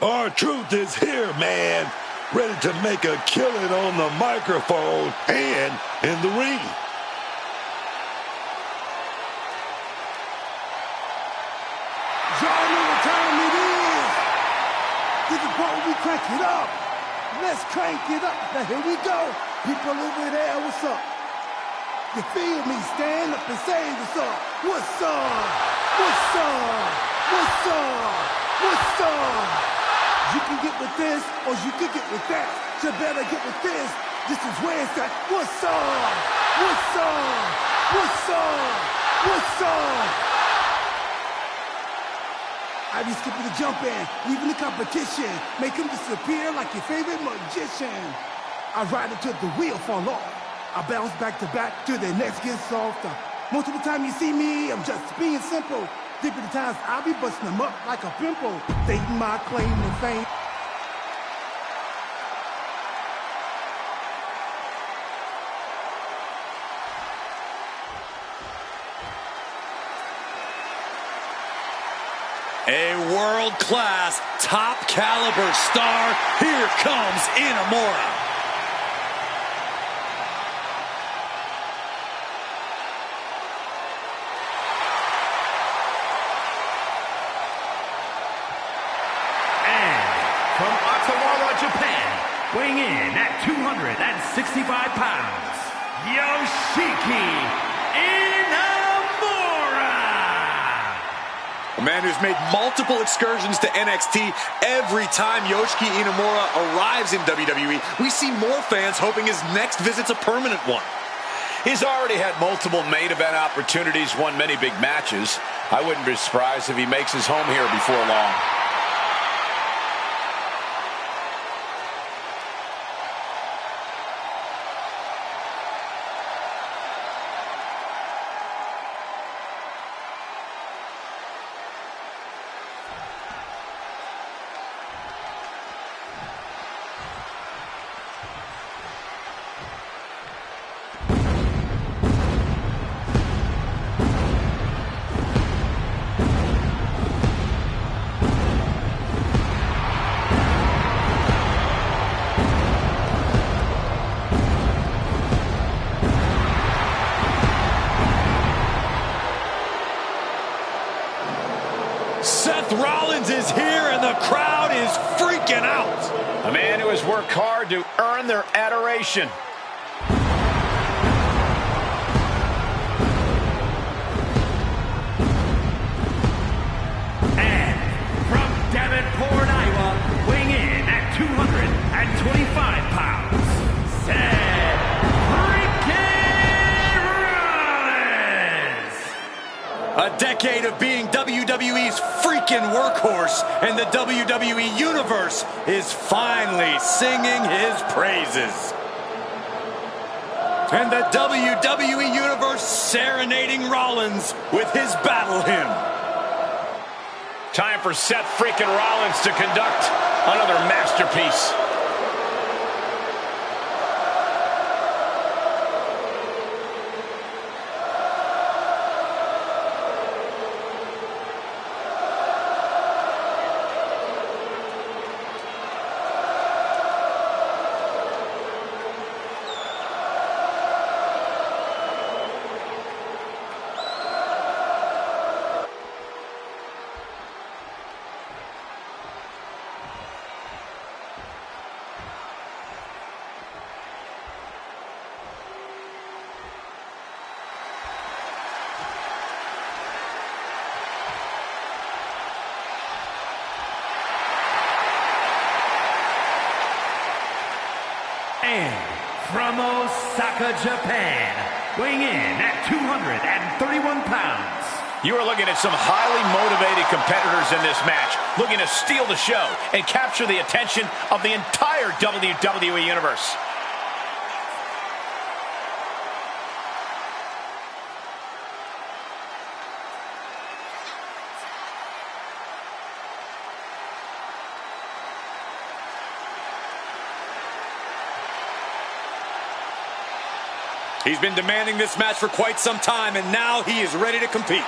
R-Truth is here, man. Ready to make a killing on the microphone and in the ring. Y'all know what time it is. This is the part where we crank it up. Let's crank it up. Now here we go. People over there, what's up? You feel me? Stand up and say what's up. What's up? What's up? What's up? What's up? You can get with this or you can get with that. You better get with this. This is where it's at. What's up? What's up? What's up? What's up? I be skipping the jump in, leaving the competition, make him disappear like your favorite magician. I ride until the wheel fall off. I bounce back to back till the next gets softer. Most of the time you see me, I'm just being simple. Different times I'll be busting them up like a pimple. Stating my claim to fame. A world-class, top-caliber star. Here comes Inamura. And from Ottawa, Japan, weighing in at 265 pounds, Yoshiki Inamura. A man who's made multiple excursions to NXT. Every time Yoshiki Inamura arrives in WWE, we see more fans hoping his next visit's a permanent one. He's already had multiple main event opportunities, won many big matches. I wouldn't be surprised if he makes his home here before long. Seth Rollins is here and the crowd is freaking out. A man who has worked hard to earn their adoration. And from Davenport, Iowa, weighing in at 225 pounds, Seth freaking Rollins. A decade of being WWE's freaking workhorse, and the WWE Universe is finally singing his praises. And the WWE Universe serenading Rollins with his battle hymn. Time for Seth freaking Rollins to conduct another masterpiece. And from Osaka, Japan, weighing in at 231 pounds. You are looking at some highly motivated competitors in this match, looking to steal the show and capture the attention of the entire WWE Universe. He's been demanding this match for quite some time, and now he is ready to compete.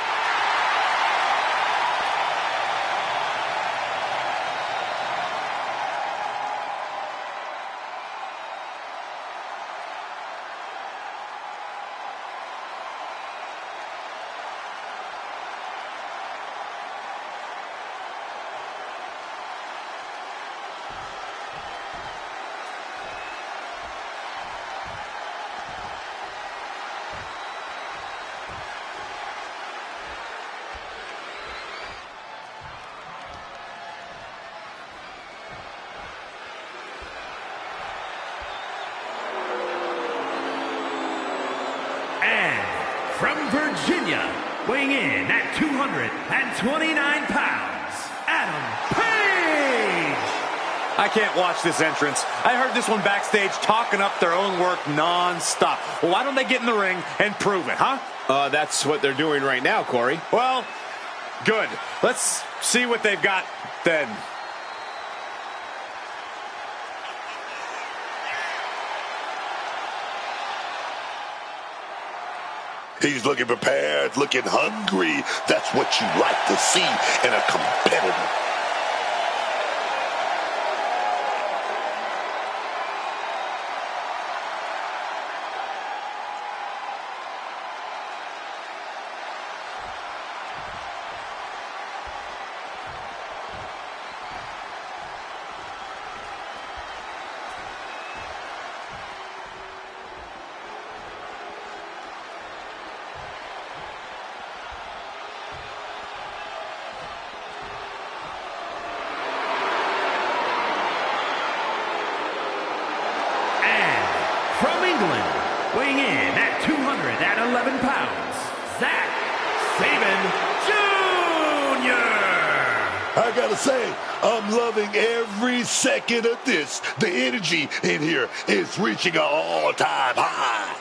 from Virginia, weighing in at 229 pounds, Adam Page! I can't watch this entrance. I heard this one backstage talking up their own work non-stop. Well, why don't they get in the ring and prove it, huh? That's what they're doing right now, Corey. Well, good. Let's see what they've got then. He's looking prepared, looking hungry. That's what you like to see in a competitor. From England, weighing in at 211 pounds, Zack Saban Jr. I gotta say, I'm loving every second of this. The energy in here is reaching an all-time high.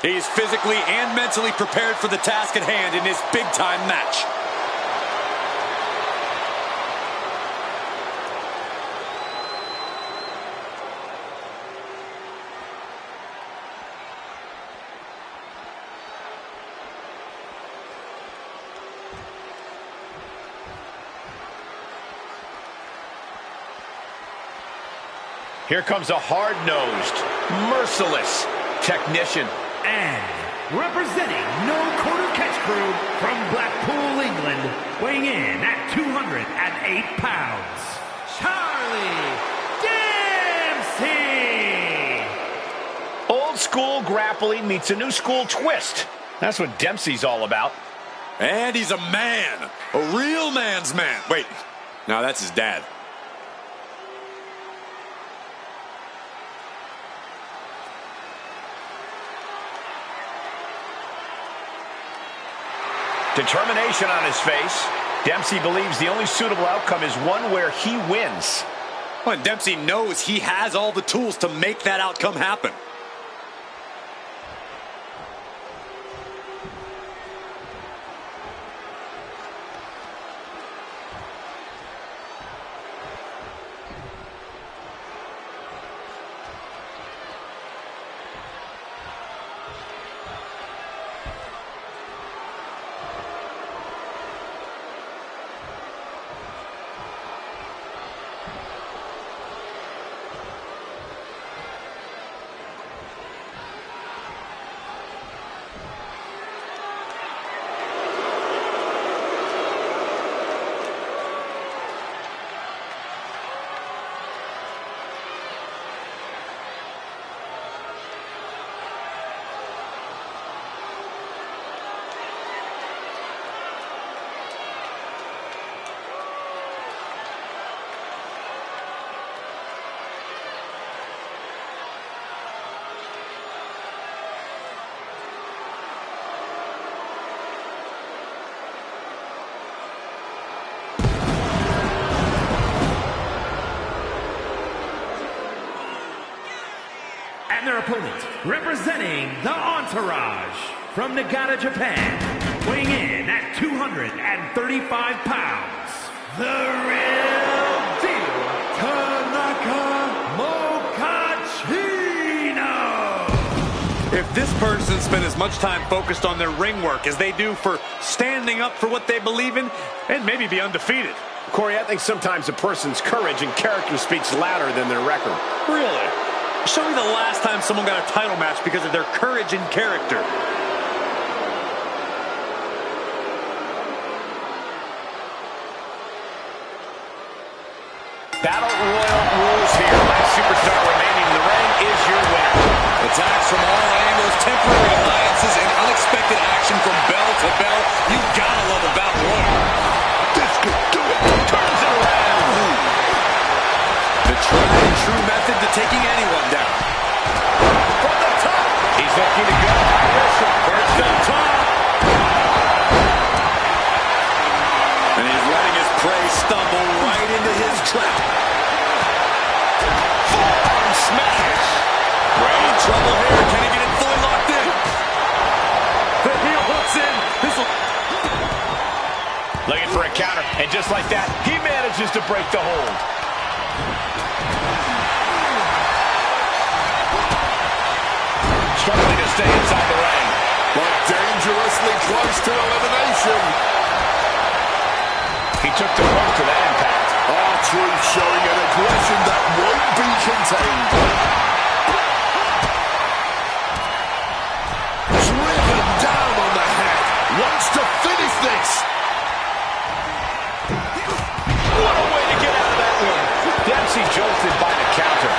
He's physically and mentally prepared for the task at hand in this big-time match. Here comes a hard-nosed, merciless technician. And representing No Quarter Catch Crew from Blackpool, England, weighing in at 208 pounds, Charlie Dempsey! Old school grappling meets a new school twist. That's what Dempsey's all about. And he's a man. A real man's man. Wait, no, that's his dad. Determination on his face. Dempsey believes the only suitable outcome is one where he wins. Well, and Dempsey knows he has all the tools to make that outcome happen. And their opponent, representing the Entourage from Nagata, Japan, weighing in at 235 pounds, the real deal, Tanaka Mokachino! If this person spent as much time focused on their ring work as they do for standing up for what they believe in, and maybe be undefeated. Corey, I think sometimes a person's courage and character speaks louder than their record. Really? Show me the last time someone got a title match because of their courage and character. Battle Royal rules here. Last superstar remaining in the ring is your winner. Attacks from all temporary alliances and unexpected action from bell to bell. You gotta love a battle royal. This could do it. Turns it around. The tried and true method to taking anyone down. From the top. He's looking to go. First up top. And he's letting his prey stumble right into his trap. Forearm smash. We're in trouble here. Can he get it fully locked in? The heel hooks in. Looking for a counter, and just like that, he manages to break the hold. Struggling to stay inside the ring. But dangerously close to elimination. He took the rope for that impact. R-Truth showing an aggression that won't be contained. Driven down on the head. Wants to finish this. What a way to get out of that one. Dempsey jolted by the counter.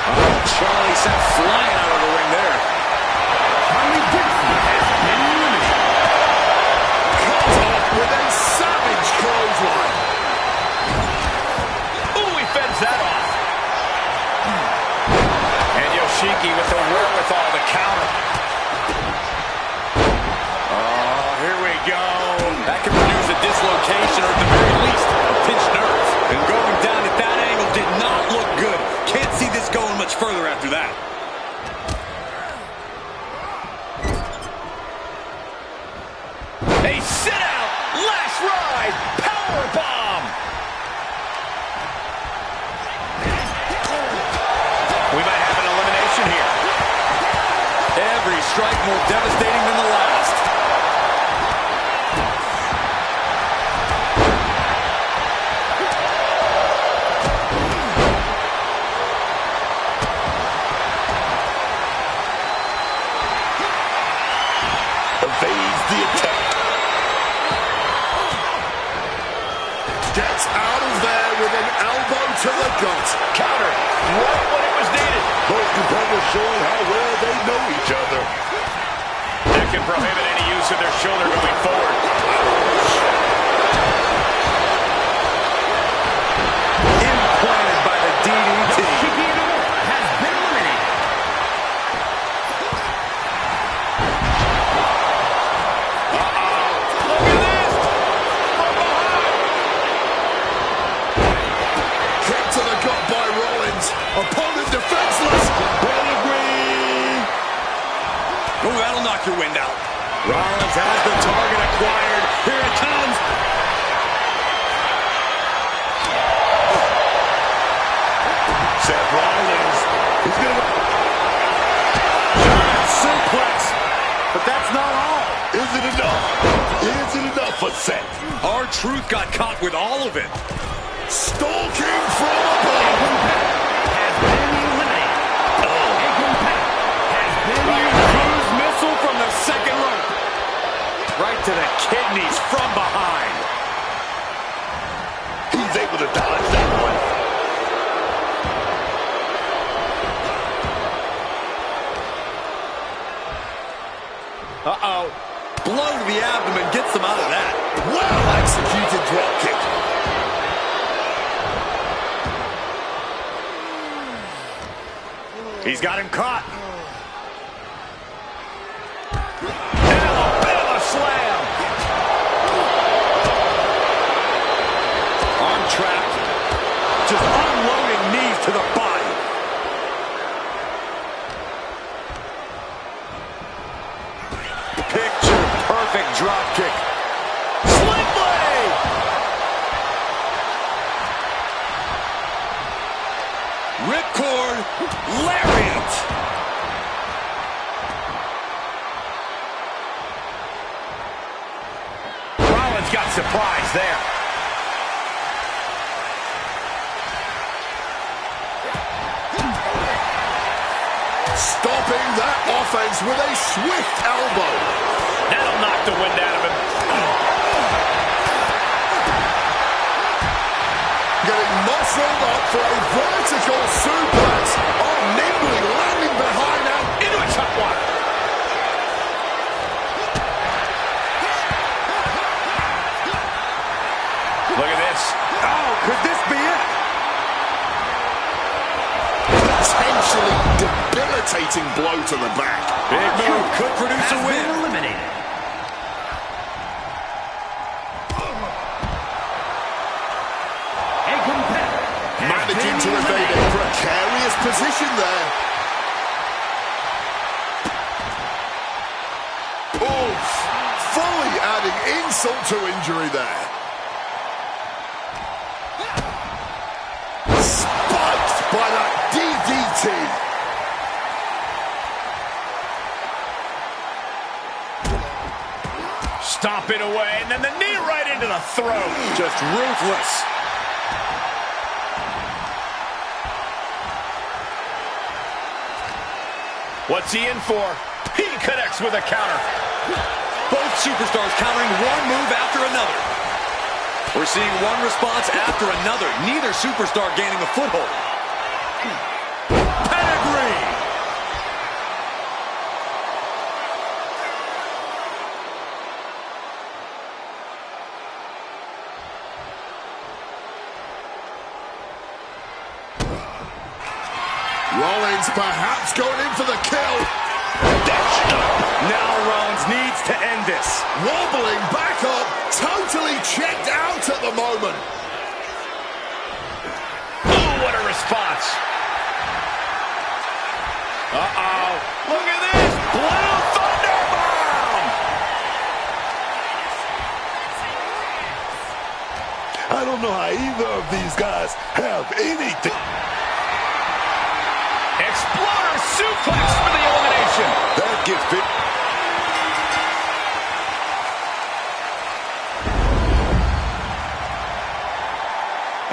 Oh, Charlie sent flying out of the ring there. Charlie Dempsey has been eliminated. Cut off with a savage clothesline. Ooh, he fends that off. And Yoshiki with the wherewithal to counter. Oh, here we go. That can produce a dislocation or at the very least a pinched nerve. And going down at that angle did not look good. Can't see this going much further after that. A sit-out, last ride, powerbomb. We might have an elimination here. Every strike more devastating than the last. Evades the attack. Gets out of there with an elbow to the gut. Counter, right when it was needed. Both competitors showing how well they know each other. That can prohibit any use of their shoulder going forward. Implanted by the DDT. Yoshiki Inamura has been eliminated. Look at this. From behind. Kick to the gut by Rollins. Opponent defenseless. Pedigree. Oh, that'll knock your wind out. Rollins has the target acquired. Here it comes. Seth Rollins. He's going to... Giant suplex. But that's not all. Is it enough? Is it enough for Seth? R-Truth got caught with all of it. Stalking from above. Has been eliminated. A competitor has been eliminated. Cruise missile from the second rope. Right to the kidneys from behind. He's able to dodge that one. Uh-oh. Blow to the abdomen gets them out of that. Well executed drop kick. He's got him caught. Alabama slam. Arm trapped. Just unloading knees to the body. Picture perfect drop kick. Sling blade. Ripcord. Lariat. Rollins got surprised there. Stopping that offense with a swift elbow. That'll knock the wind out of him. Getting muscled up for a vertical suplex. Oh, nimbly landing behind and Into a top one. devastating blow to the back. Big move could produce a win. Eliminated. A competitor Managing to evade a precarious position there. Oof! Fully adding insult to injury there. Spiked by that DDT. Stomp it away, and then the knee right into the throat. Just ruthless. What's he in for? He connects with a counter. Both superstars countering one move after another. We're seeing one response after another. Neither superstar gaining a foothold. Pedigree! Rollins perhaps going in for the kill. Now Rollins needs to end this. Wobbling back up, totally checked out at the moment. Oh, what a response. Uh-oh. Look at this. Blue Thunderbomb. I don't know how either of these guys have anything. Exploder suplex for the elimination. That gets it.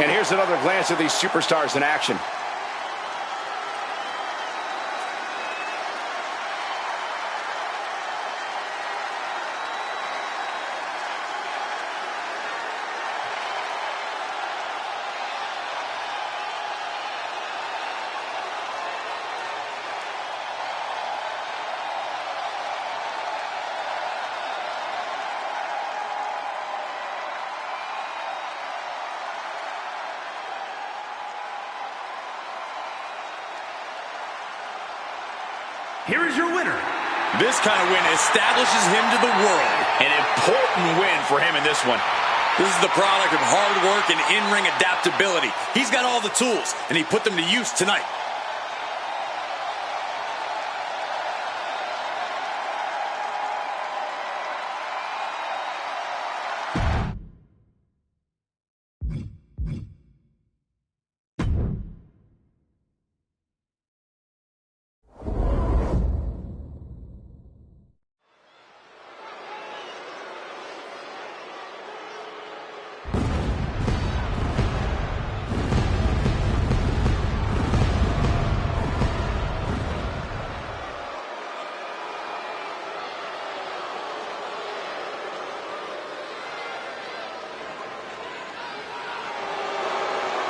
And here's another glance at these superstars in action. Here is your winner. This kind of win establishes him to the world. An important win for him in this one. This is the product of hard work and in-ring adaptability. He's got all the tools, and he put them to use tonight.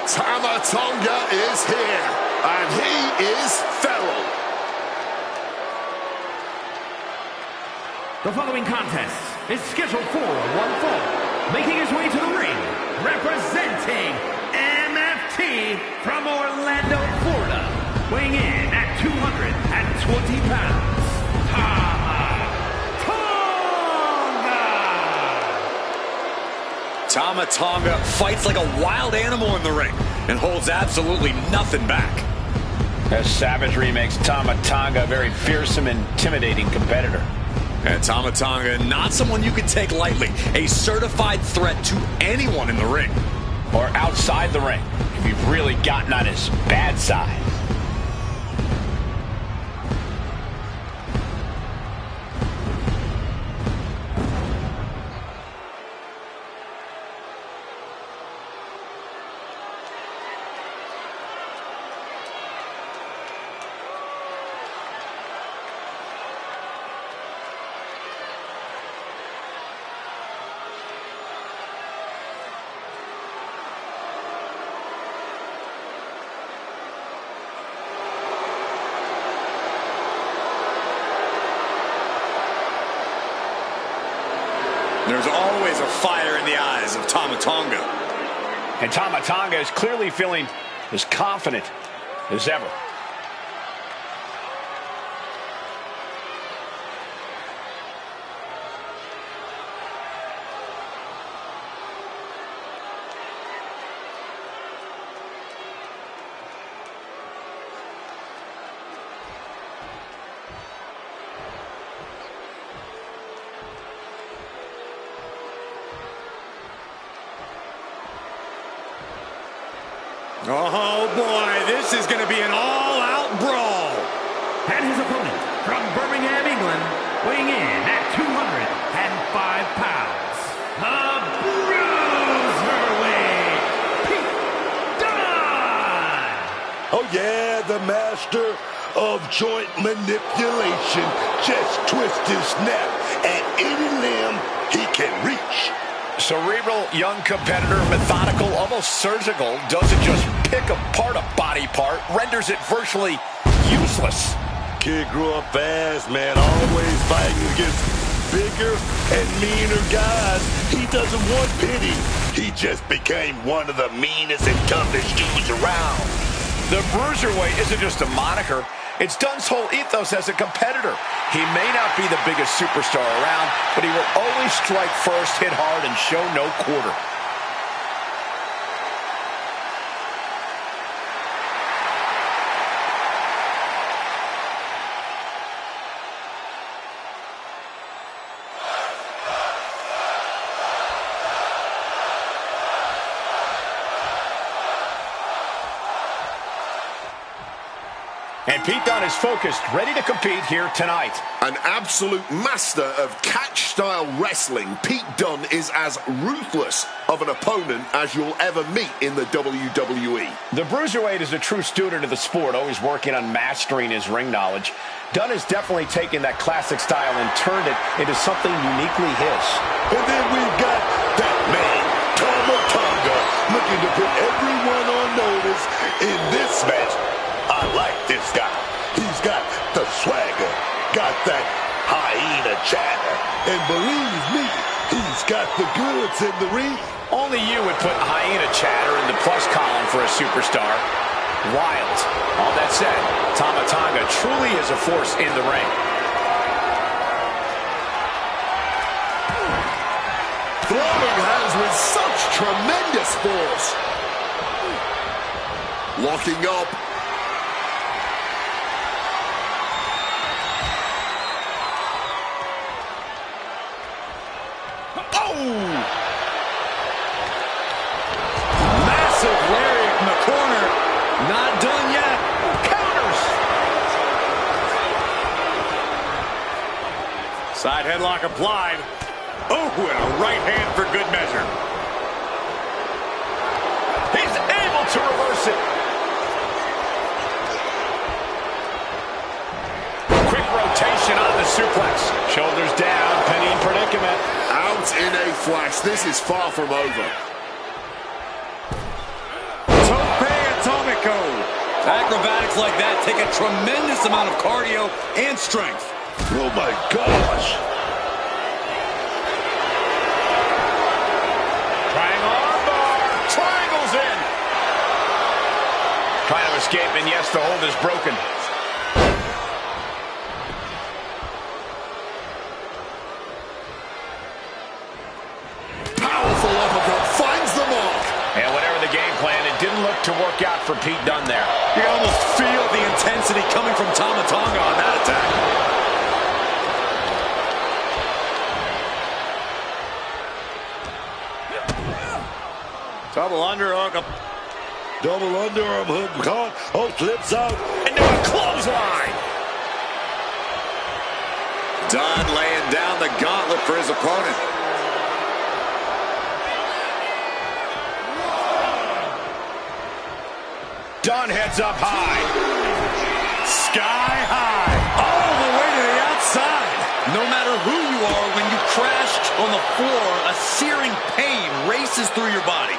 Tama Tonga is here, and he is feral. The following contest is scheduled for one fall. Making his way to the ring, representing MFT from Orlando, Florida. Weighing in at 220 pounds, Tama Tonga. Tama Tonga fights like a wild animal in the ring and holds absolutely nothing back. That savagery makes Tama Tonga a very fearsome and intimidating competitor. And Tama Tonga, not someone you can take lightly. A certified threat to anyone in the ring. Or outside the ring, if you've really gotten on his bad side. There's always a fire in the eyes of Tama Tonga. And Tama Tonga is clearly feeling as confident as ever. Oh, boy, this is going to be an all-out brawl. And his opponent from Birmingham, England, weighing in at 205 pounds, the Bruiserweight, Pete Dunne! Oh, yeah, the master of joint manipulation. Just twist and snap at any limb he can reach. Cerebral, young competitor, methodical, almost surgical, doesn't just pick apart a body part, renders it virtually useless. Kid grew up fast, man, always fighting against bigger and meaner guys. He doesn't want pity. He just became one of the meanest and toughest dudes around. The Bruiserweight isn't just a moniker. It's Dunne's whole ethos as a competitor. He may not be the biggest superstar around, but he will always strike first, hit hard, and show no quarter. And Pete Dunne is focused, ready to compete here tonight. An absolute master of catch-style wrestling, Pete Dunne is as ruthless of an opponent as you'll ever meet in the WWE. The Bruiserweight is a true student of the sport, always working on mastering his ring knowledge. Dunne has definitely taken that classic style and turned it into something uniquely his. And then we've got that man, Tama Tonga, looking to put everyone on notice in this match. I like this guy. He's got the swagger, got that hyena chatter, and believe me, he's got the goods in the ring. Only you would put hyena chatter in the plus column for a superstar. Wild. All that said, Tama Tonga truly is a force in the ring. Throwing hands with such tremendous force. Locking up. Massive lariat in the corner. Not done yet. Counters. Side headlock applied. Oh, and a right hand for good measure. He's able to reverse it. Quick rotation on the suplex. Shoulders down, penny in predicament. Out in a flash. This is far from over. Tope Atomico. Acrobatics like that take a tremendous amount of cardio and strength. Oh my gosh. Triangle armbar. Triangles in. Trying to escape, and yes, the hold is broken. Powerful uppercut finds the mark. And whatever the game plan, it didn't look to work out for Pete Dunne there. You can almost feel the intensity coming from Tama Tonga on that attack. Double underhook. Double underarm hook caught. Oh, flips out. Into a clothesline. Dunne laying down the gauntlet for his opponent. Dunne heads up high. Sky high. All the way to the outside. No matter who you are, when you crash on the floor, a searing pain races through your body.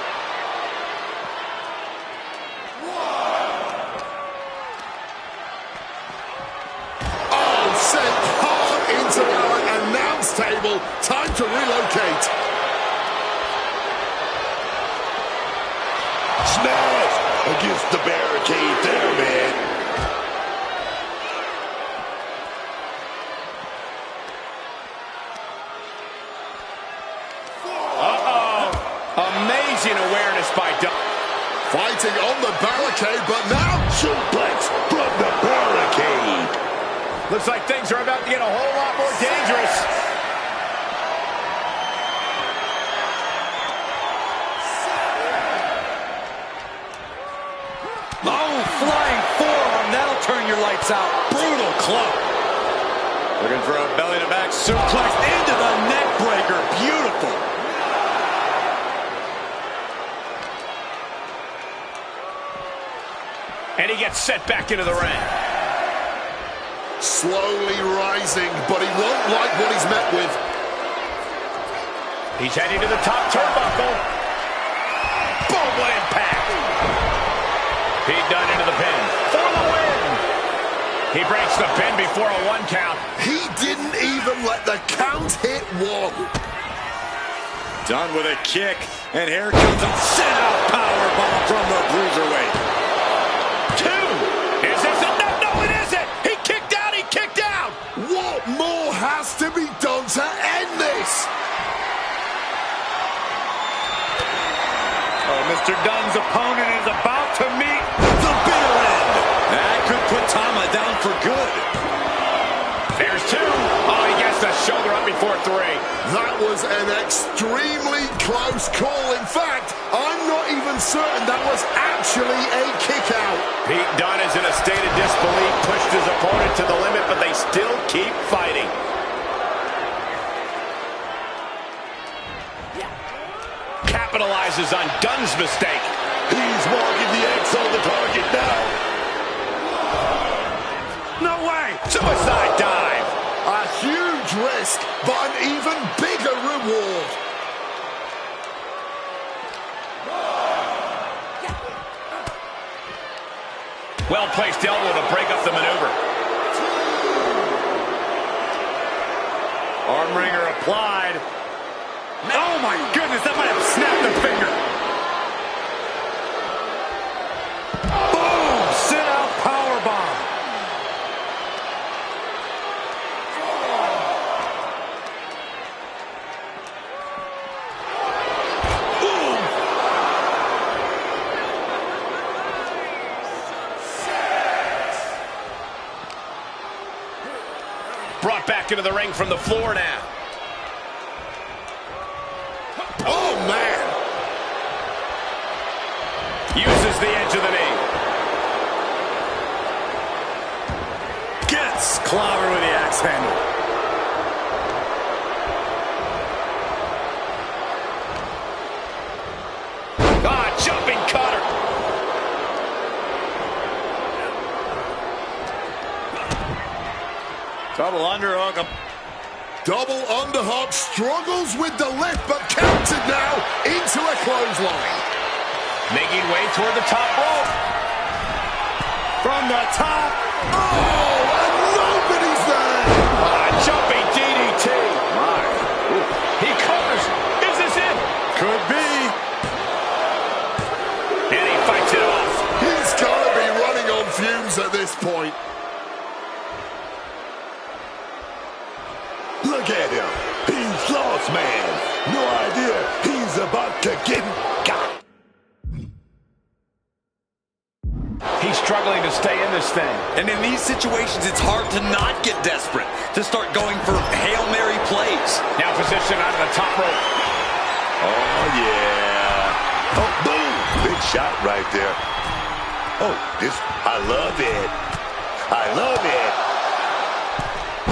Oh, sent hard into our announce table. Time to relocate. Smash against the barricade there, man. Amazing awareness by Dunne. Fighting on the barricade, but now Suplex from the barricade. Looks like things are about to get a whole lot more dangerous. your lights out. Brutal club. Looking for a belly-to-back suplex into the neck breaker. Beautiful. And he gets set back into the ring. Slowly rising, but he won't like what he's met with. He's heading to the top turnbuckle. Boom, what impact. Pete Dunne into the pin for the win. He breaks the pin before a 1 count. He didn't even let the count hit 1. Dunne with a kick, and here comes a sit-out powerbomb from the Cruiserweight. 2. Is this enough? No, it isn't. He kicked out. He kicked out. What more has to be done to end this? Oh, Mr. Dunne's opponent is about to meet the bitter end. That could put Tama down for good. There's 2. Oh, he gets the shoulder up before 3. That was an extremely close call. In fact, I'm not even certain that was actually a kick out. Pete Dunne is in a state of disbelief, pushed his opponent to the limit, but they still keep fighting. Capitalizes on Dunne's mistake. He's marking the X on the target now. No way! Suicide dive! A huge risk, but an even bigger reward. Well-placed elbow to break up the maneuver. Arm wringer applied. Oh my goodness, that might have snapped a finger. Boom! Sit-out powerbomb. Brought back into the ring from the floor now. Oh, man. Uses the edge of the knee. Gets clobbered with the axe handle. Ah, jumping cutter. Double underhook. Double underhook, struggles with the lift, but countered now into a clothesline. Making way toward the top rope. From the top. Oh, and nobody's there. Jumping DDT. My. Ooh. He covers. Is this it? Could be. And he fights it off. He's got to be running on fumes at this point. Look at him. He's lost, man. No idea he's about to get got. He's struggling to stay in this thing. And in these situations, it's hard to not get desperate, to start going for Hail Mary plays. Now positioned on the top rope. Oh, yeah. Oh, boom. Big shot right there. Oh, this, I love it. I love it.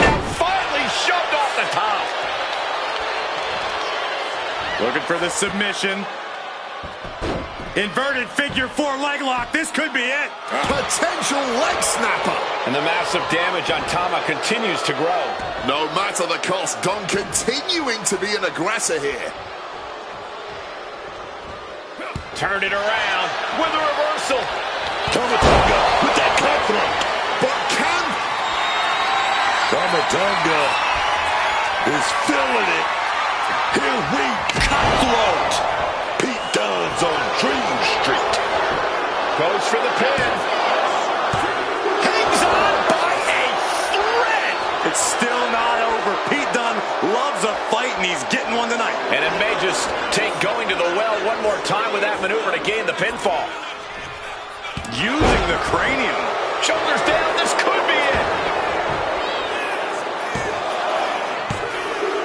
Now finally shoved off the top. Looking for the submission. Inverted figure 4 leg lock. This could be it. Potential leg snapper. And the massive damage on Tama continues to grow. No matter the cost, Dunne continuing to be an aggressor here. Turned it around with a reversal. Tomatonga with that confident. But can... Tomatonga is feeling it. Here we cutthroat. Pete Dunne's on Dream Street. Goes for the pin. Hangs on by a thread. It's still not over. Pete Dunne loves a fight, and he's getting one tonight. And it may just take going to the well one more time with that maneuver to gain the pinfall. Using the cranium. Shoulders down. This could be it.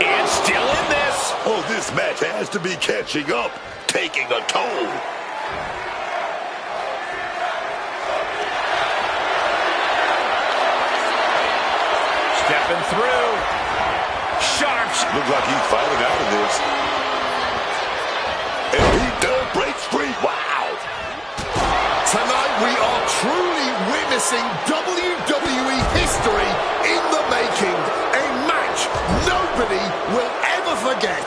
And still in this. Oh, this match has to be catching up, taking a toll. Stepping through. Sharps. Looks like he's finally out of this. And he does break free. Wow. Tonight we are truly witnessing WWE history in the making. A match nobody will ever forget.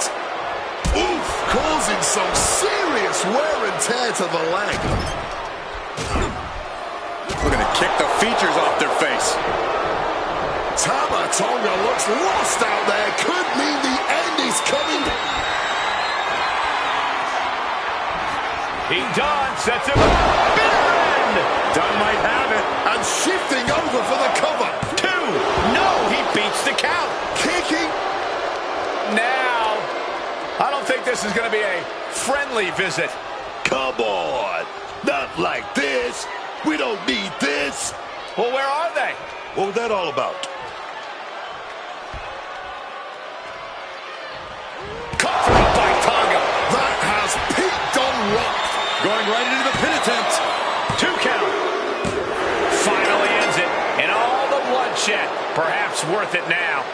Oof, causing some serious wear and tear to the leg. We're going to kick the features off their face. Tama Tonga looks lost out there. Could mean the end is coming. He done. Sets him up. Bitter end. Dunn might have it. And shifting over for the cover. 2. No, he beats the count. Kicking. Now, I don't think this is going to be a friendly visit. Come on. Not like this. We don't need this. Well, where are they? What was that all about? Covered up by Tonga. That has Pete Dunne rocked. Going right into the pin attempt. 2 count. Finally ends it. And all the bloodshed. Perhaps worth it now.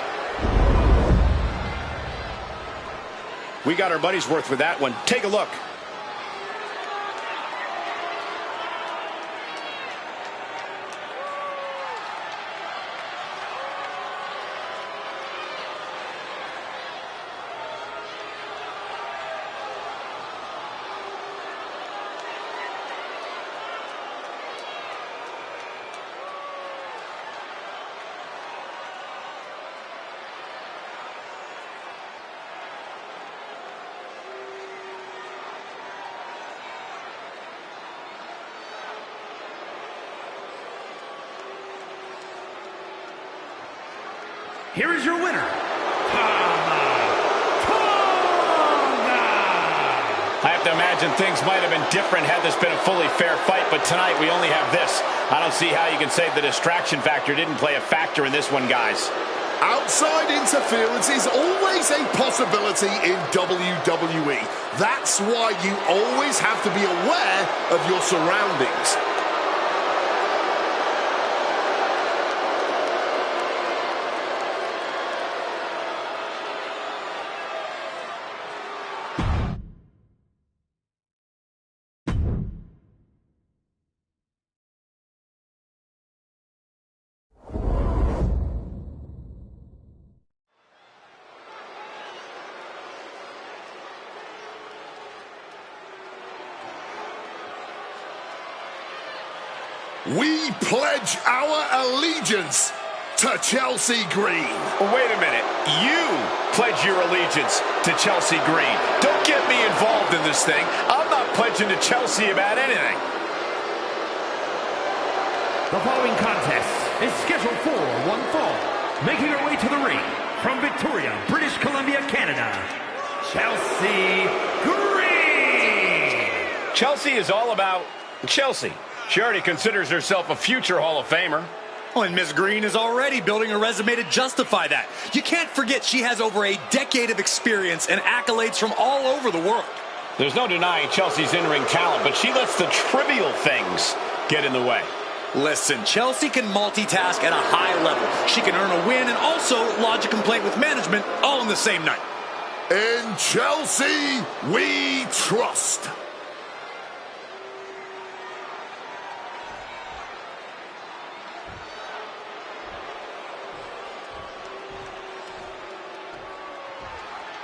We got our money's worth with that one. Take a look. Here is your winner, Tonga. I have to imagine things might have been different had this been a fully fair fight, but tonight we only have this. I don't see how you can say the distraction factor didn't play a factor in this one, guys. Outside interference is always a possibility in WWE. That's why you always have to be aware of your surroundings. We pledge our allegiance to Chelsea Green. Wait a minute. You pledge your allegiance to Chelsea Green. Don't get me involved in this thing. I'm not pledging to Chelsea about anything. The following contest is scheduled for one fall. Making her way to the ring from Victoria, British Columbia, Canada, Chelsea Green. Chelsea is all about Chelsea. She already considers herself a future Hall of Famer. Oh, and Miss Green is already building a resume to justify that. You can't forget she has over a decade of experience and accolades from all over the world. There's no denying Chelsea's in-ring talent, but she lets the trivial things get in the way. Listen, Chelsea can multitask at a high level. She can earn a win and also lodge a complaint with management all in the same night. In Chelsea, we trust.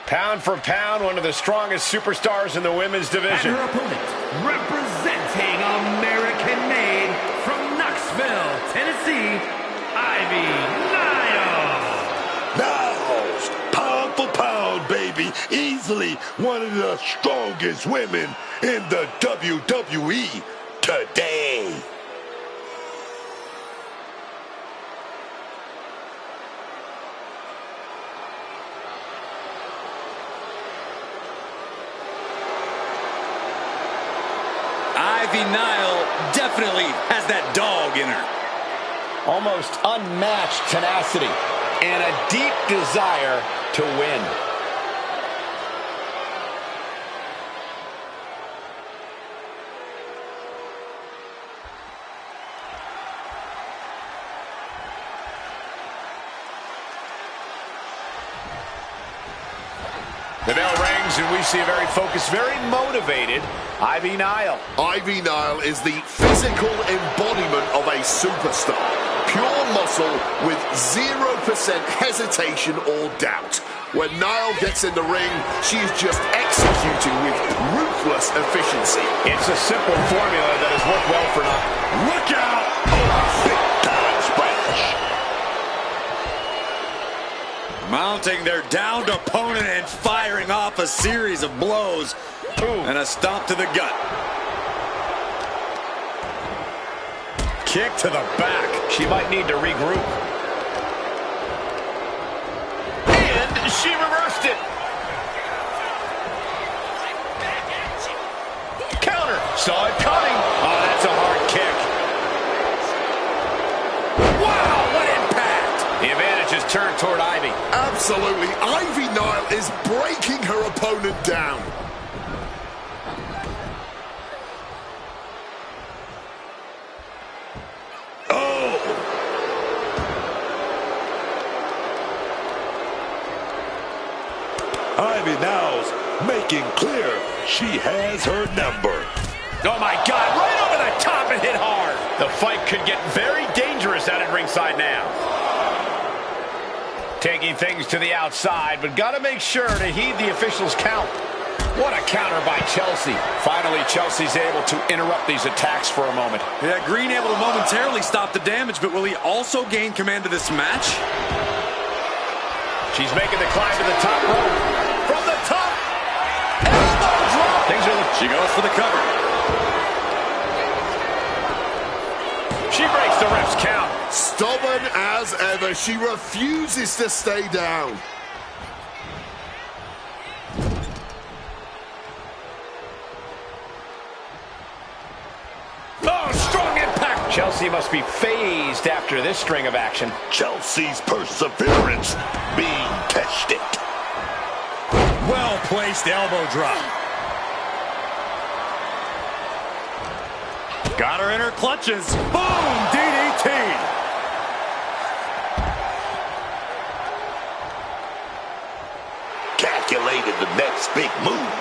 Pound for pound, one of the strongest superstars in the women's division. And her opponent, representing American-made from Knoxville, Tennessee, Ivy Niles, pound for pound, baby. Easily one of the strongest women in the WWE today. Ivy Nile definitely has that dog in her. Almost unmatched tenacity and a deep desire to win. The bell rings, and we see a very focused, very motivated Ivy Nile. Ivy Nile is the physical embodiment of a superstar. Pure muscle with 0% hesitation or doubt. When Nile gets in the ring, she's just executing with ruthless efficiency. It's a simple formula that has worked well for Nile. Look out! Oh, big time splash. Mounting their downed opponent and firing off a series of blows. And a stomp to the gut. Kick to the back. She might need to regroup. And she reversed it. Counter. Saw it coming. Oh, that's a hard kick. Wow, what impact. The advantage is turned toward Ivy. Absolutely. Ivy Nile is breaking her opponent down. Ivy Nile's making clear she has her number. Oh my God, right over the top and hit hard. The fight could get very dangerous out at ringside now. Taking things to the outside, but got to make sure to heed the officials' count. What a counter by Chelsea. Finally, Chelsea's able to interrupt these attacks for a moment. Yeah, Green able to momentarily stop the damage, but will he also gain command of this match? She's making the climb to the top rope. From the top. Elbow drop. She goes for the cover. She breaks the ref's count. Stubborn as ever, she refuses to stay down. Oh, strong impact. Chelsea must be phased after this string of action. Chelsea's perseverance being tested. Well-placed elbow drop. Got her in her clutches. Boom! DDT. Calculated the next big move.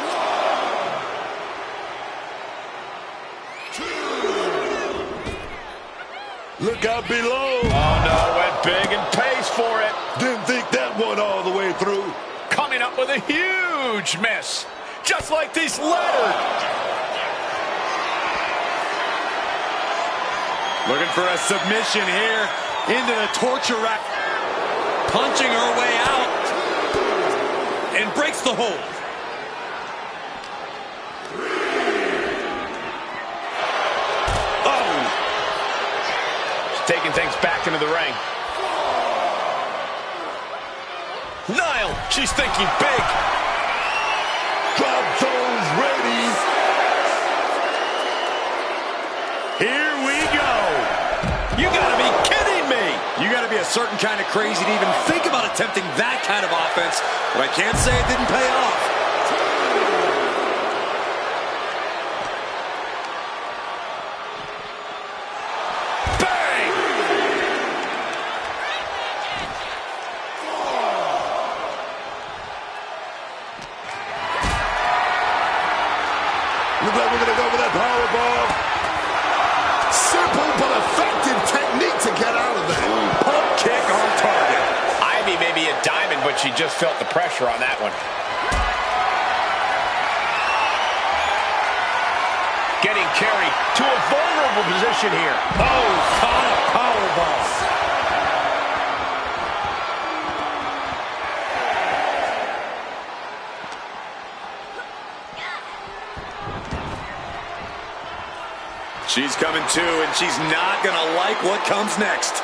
Look out below. Oh, no, went big and pays for it. Didn't think that one all the way through. Coming up with a huge miss. Just like this ladder. Looking for a submission here into the torture rack. Punching her way out. And breaks the hold. Taking things back into the ring. Nile, she's thinking big. Drop zones ready. Here we go. You gotta be kidding me. You gotta be a certain kind of crazy to even think about attempting that kind of offense. But I can't say it didn't pay off. Looks like we're going to go for that powerbomb. Simple but effective technique to get out of there. Pump kick on target. Ivy may be a diamond, but she just felt the pressure on that one. Getting carried to a vulnerable position here. Oh, caught a powerbomb. She's coming to, and she's not going to like what comes next.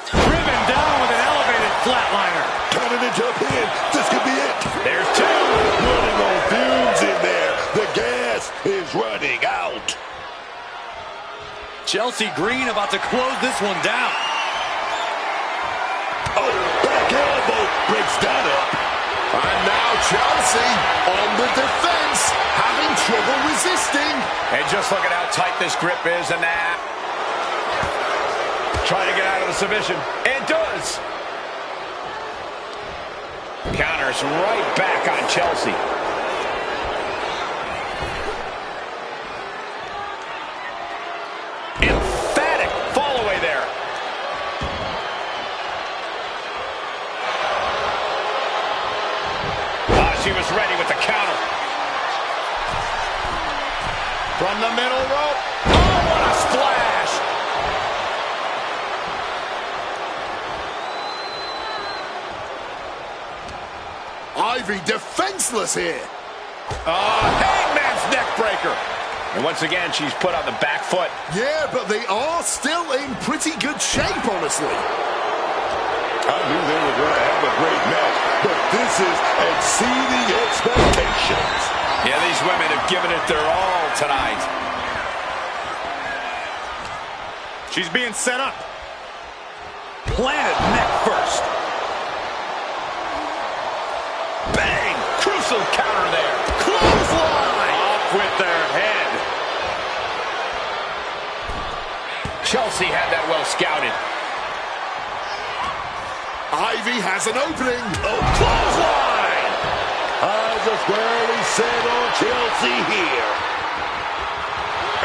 Driven down with an elevated flatliner. Turning into a pin. This could be it. There's two. Running on fumes in there. The gas is running out. Chelsea Green about to close this one down. Oh, back elbow breaks that up. And now Chelsea on the defense, having trouble resisting. And just look at how tight this grip is and that. Trying to get out of the submission. And does. Counters right back on Chelsea. Emphatic fall away there. She was ready with the counter. From the middle rope. Oh, what a splash. Ivy defenseless here. Hangman's neck breaker. And once again, she's put on the back foot. Yeah, but they are still in pretty good shape, honestly. I knew they were going to have a great match, but this is exceeding expectations. Yeah, these women have given it their all tonight. She's being set up. Planted neck first. Bang! Crucial counter there. Clothesline! Off with their head. Chelsea had that well scouted. Ivy has an opening. Oh, clothesline! Eyes are squarely set on Chelsea here.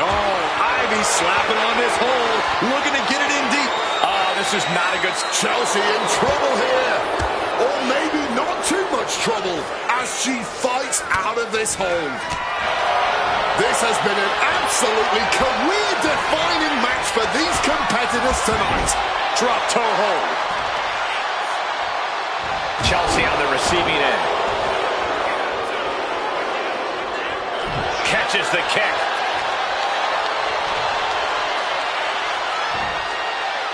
Oh, Ivy slapping on this hold, looking to get it in deep. Oh, this is not a good... Chelsea in trouble here. Or maybe not too much trouble as she fights out of this hold. This has been an absolutely career-defining match for these competitors tonight. Drop toe hold. Chelsea on the receiving end. Catches the kick.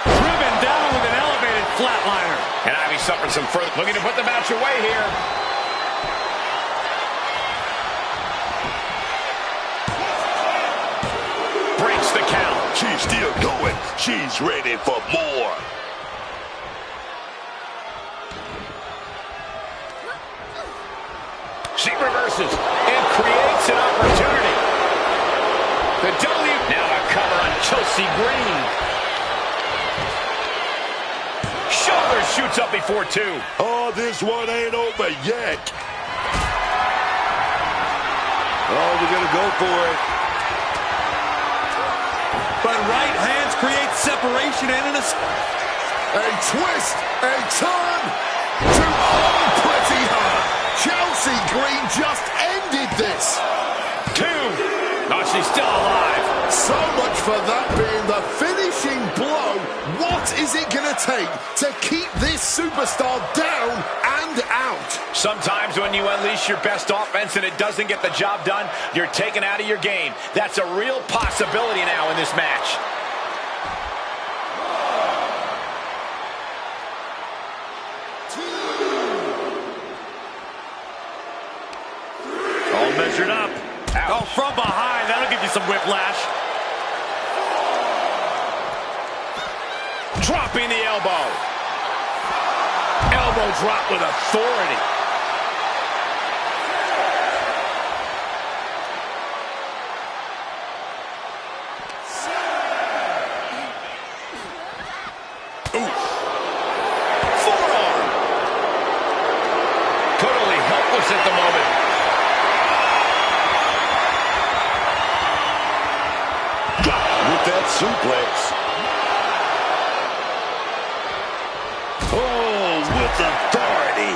Driven down with an elevated flatliner. And Ivy suffering some further. Looking to put the match away here. Breaks the count. She's still going. She's ready for more. She reverses and creates an opportunity. The W. Now a cover on Chelsea Green. Shoulder shoots up before two. Oh, this one ain't over yet. Oh, we're going to go for it. But right hands create separation and an A twist, a turn to unpretty her. Chelsea Green just ended this. Two. Oh, she's still alive. So much for that being the finishing blow. What is it going to take to keep this superstar down and out? Sometimes when you unleash your best offense and it doesn't get the job done, you're taken out of your game. That's a real possibility now in this match. all measured up. Ouch. Oh, from behind. That'll give you some whiplash. Dropping the elbow. Elbow drop with authority. Oof. Forearm. Totally helpless at the moment. With that suplex. Oh, with authority.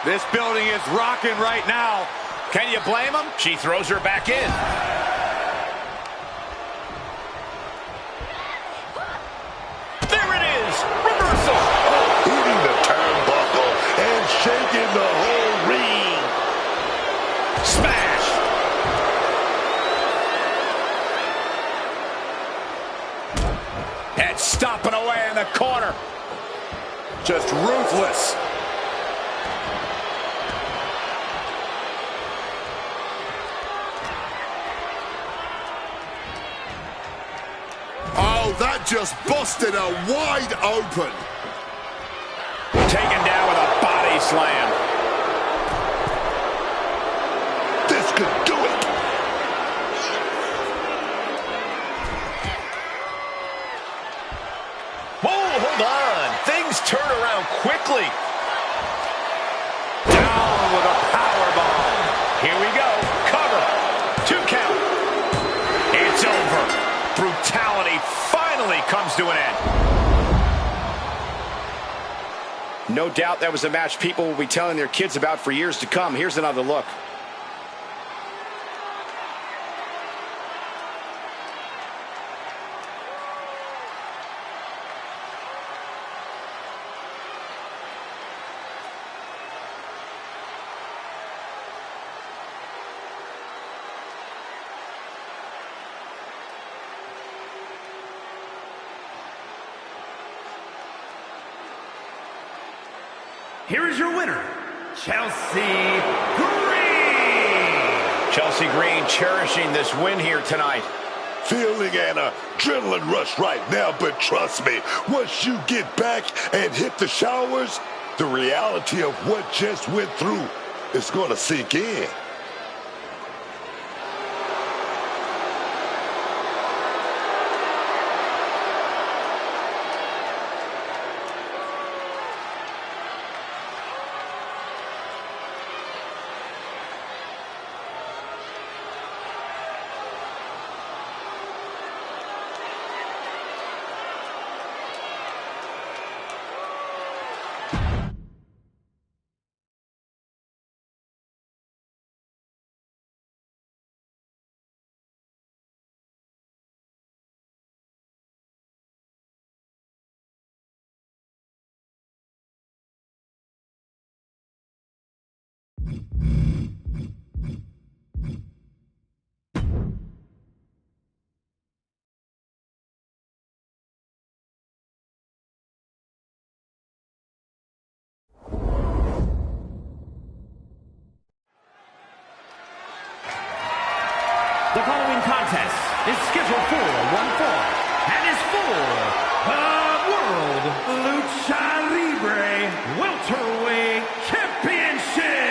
This building is rocking right now. Can you blame him? She throws her back in. There it is. Reversal. Oh, hitting the turnbuckle and shaking the whole ring. Smash. And stomping away in the corner. Just ruthless. Oh, that just busted her wide open. Taken down with a body slam. This could do it. Whoa, hold on. Things turn around quickly. comes to an end. No doubt that was a match people will be telling their kids about for years to come. Here's another look. Here is your winner, Chelsea Green. Chelsea Green cherishing this win here tonight. Feeling an adrenaline rush right now, but trust me, once you get back and hit the showers, the reality of what just went through is going to sink in. The following contest is scheduled for one fall and is for the World Lucha Libre Welterweight Championship.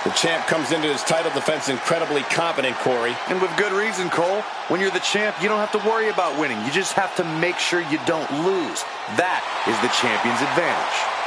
The champ comes into his title defense incredibly confident, Corey. And with good reason, Cole. When you're the champ, you don't have to worry about winning. You just have to make sure you don't lose. That is the champion's advantage.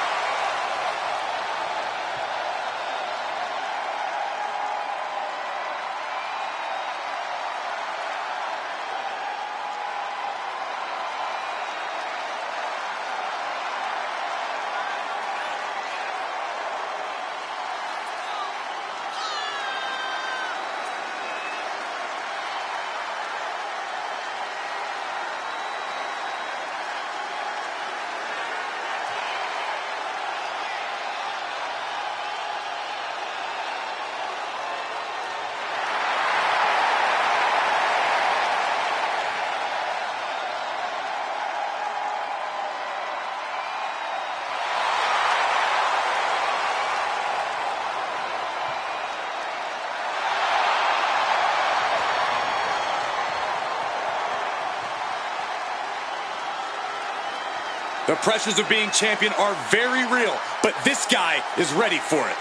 The pressures of being champion are very real, but this guy is ready for it.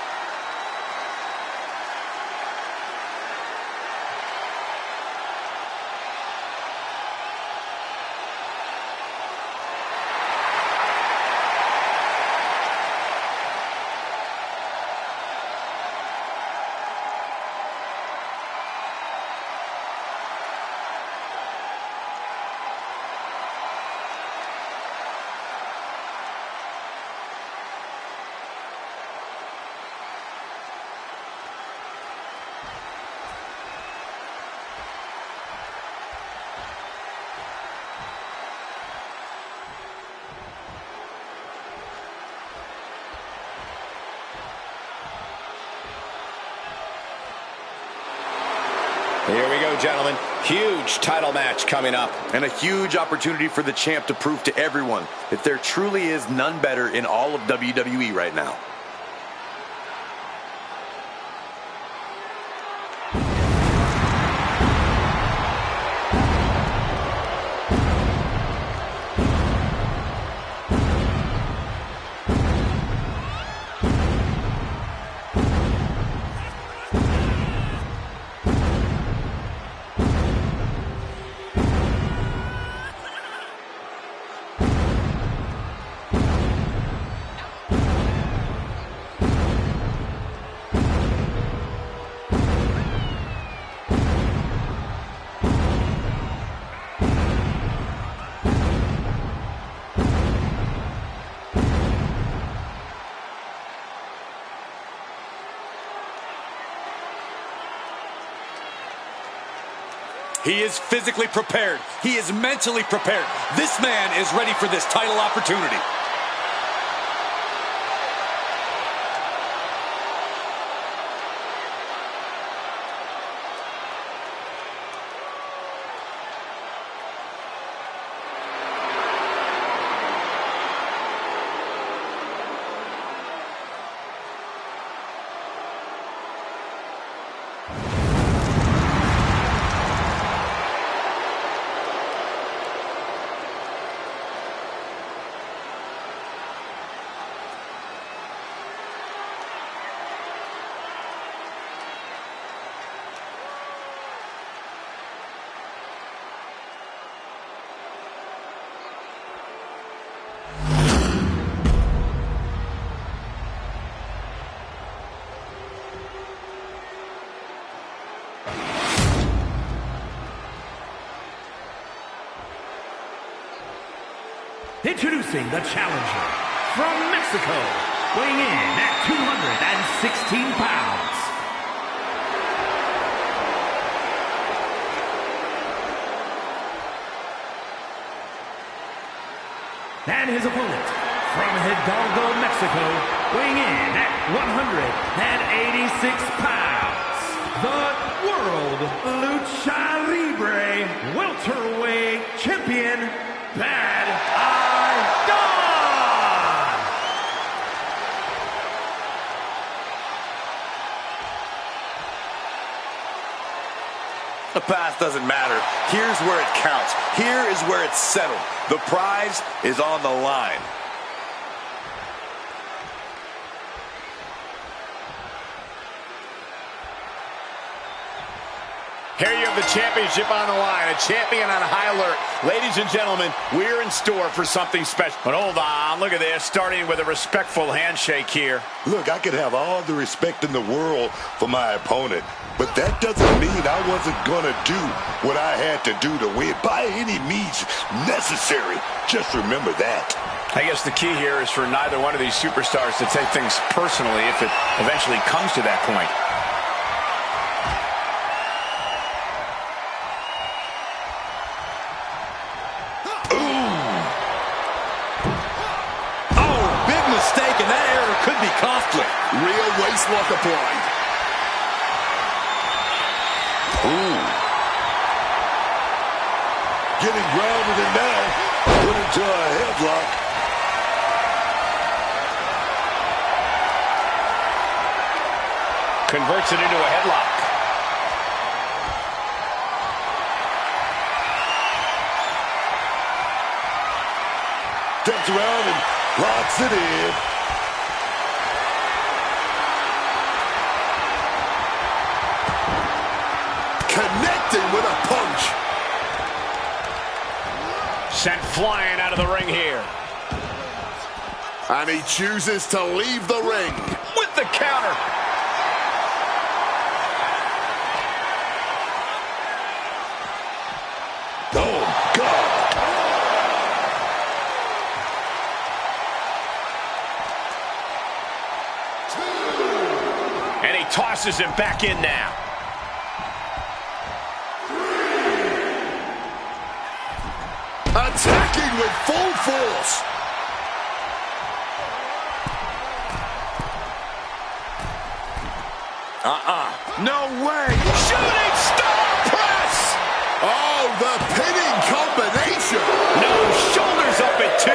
Here we go, gentlemen. Huge title match coming up. And a huge opportunity for the champ to prove to everyone that there truly is none better in all of WWE right now. He is physically prepared. He is mentally prepared. This man is ready for this title opportunity. Introducing the challenger from Mexico, weighing in at 216 pounds. And his opponent from Hidalgo, Mexico, weighing in at 186 pounds. The World Lucha Libre Welterweight Champion, Bad The past doesn't matter. Here's where it counts. Here is where it's settled. The prize is on the line. Here you have the championship on the line, a champion on high alert. Ladies and gentlemen, we're in store for something special. But hold on, look at this, starting with a respectful handshake here. Look, I could have all the respect in the world for my opponent, but that doesn't mean I wasn't going to do what I had to do to win by any means necessary. Just remember that. I guess the key here is for neither one of these superstars to take things personally if it eventually comes to that point. Could be costly. Real waistlock applied. Ooh. Getting grounded and now put into a headlock. Converts it into a headlock. Turns around and locks it in. Connecting with a punch. Sent flying out of the ring here. And he chooses to leave the ring. With the counter. Oh, God. And he tosses him back in now. Attacking with full force. No way. Shooting star press. Oh, the pinning combination. No, shoulders up at 2.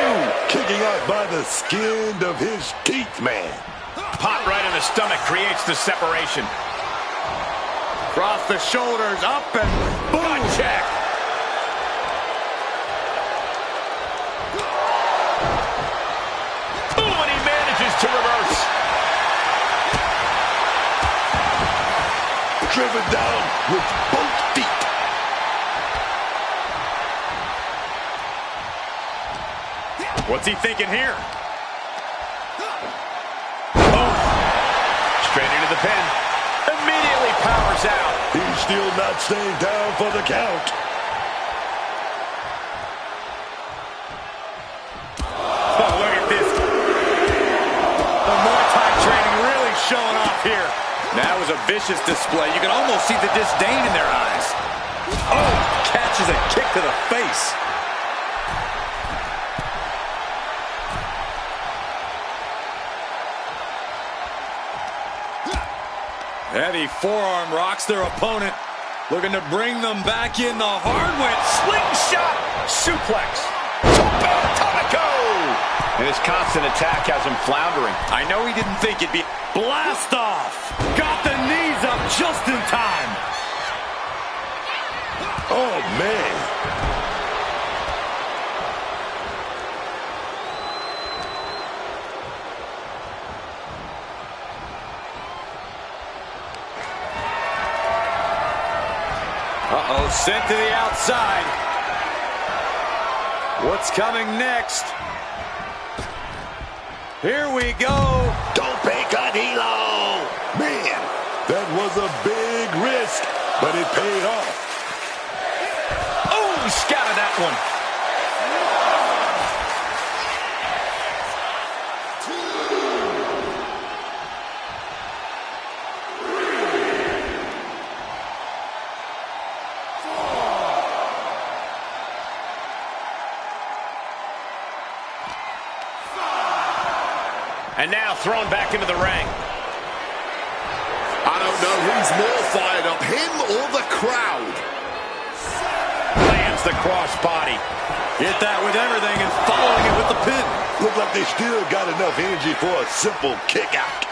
Kicking out by the skin of his teeth, man. Pop right in the stomach creates the separation. Cross the shoulders, up and boom. Check. To reverse. Driven down with both feet. What's he thinking here? Oh. Straight into the pin. Immediately powers out. He's still not staying down for the count. Showing off here. That was a vicious display. You can almost see the disdain in their eyes. Oh, catches a kick to the face. Heavy forearm rocks their opponent. Looking to bring them back in the hard way. Slingshot suplex. And his constant attack has him floundering. I know he didn't think it'd be... Blast off. Got the knees up just in time. Oh, man. Uh-oh, sent to the outside. What's coming next? Here we go. Don't pick on Hilo. Man, that was a big risk, but it paid off. Oh, scouted that one. And now thrown back into the ring. I don't know who's more fired up, him or the crowd. Lands the crossbody. Hit that with everything and following it with the pin. Look like they still got enough energy for a simple kick out.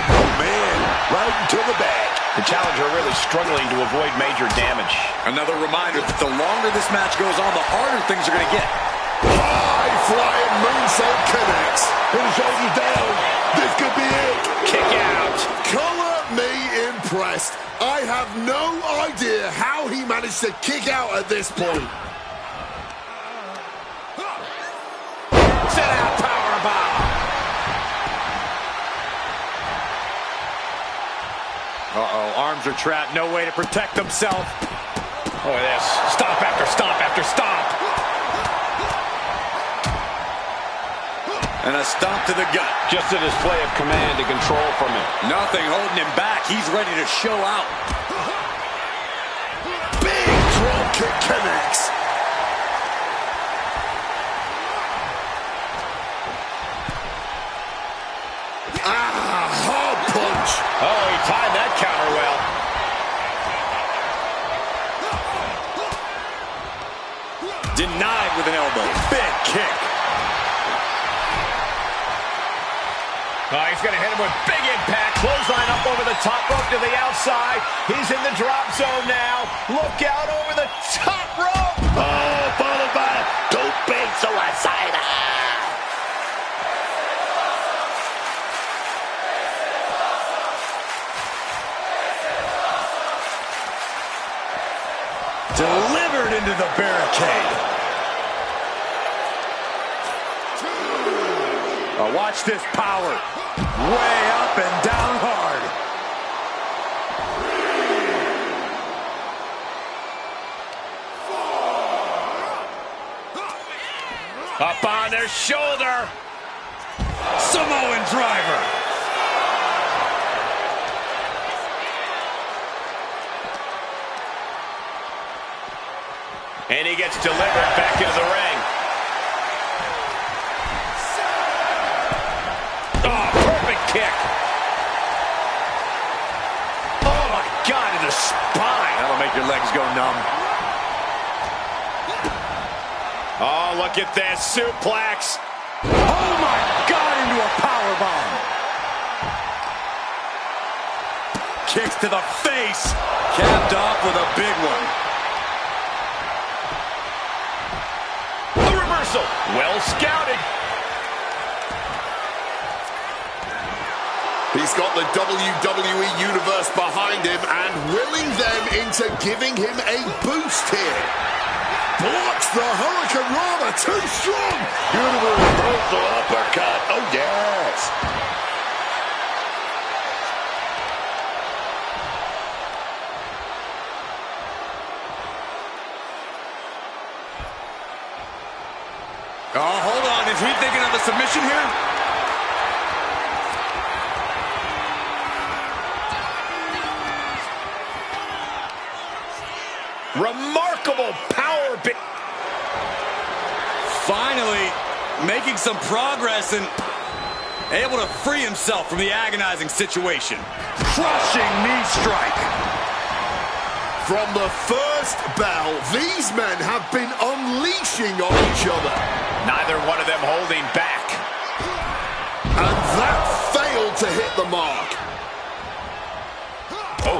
Oh, man, right into the back. The challenger really struggling to avoid major damage. Another reminder that the longer this match goes on, the harder things are going to get. High-flying moonsault connects. Put his shoulders down. This could be it. Kick out. Color me impressed. I have no idea how he managed to kick out at this point. Set out powerbomb. Uh-oh, arms are trapped, no way to protect himself. Look at this. Stomp after stomp after stomp. And a stomp to the gut. Just a display of command and control from him. Nothing holding him back. He's ready to show out. Big drop kick connects. Hard punch. Oh, he timed that counter well. Denied with an elbow. Big kick. Oh, he's going to hit him with big impact. Clothesline up over the top rope to the outside. He's in the drop zone now. Look out over the top rope. Oh, followed by Tope Suicida. Delivered into the barricade. Oh, watch this power. Way up and down hard. Up on their shoulder. Samoan driver. And he gets delivered back into the ring. Oh, perfect kick. Oh, my God, in the spine. That'll make your legs go numb. Oh, look at this suplex. Oh, my God, into a powerbomb. Kicks to the face. Capped off with a big one. Well scouted. He's got the WWE Universe behind him and willing them into giving him a boost here. Blocks the Hurricane Rana, too strong. Beautiful reversal uppercut. Oh, yes. Oh, hold on. Is he thinking of a submission here? Remarkable power. Finally making some progress and able to free himself from the agonizing situation. Crushing knee strike. From the first bell, these men have been unleashing on each other. Neither one of them holding back. And that failed to hit the mark. Oh.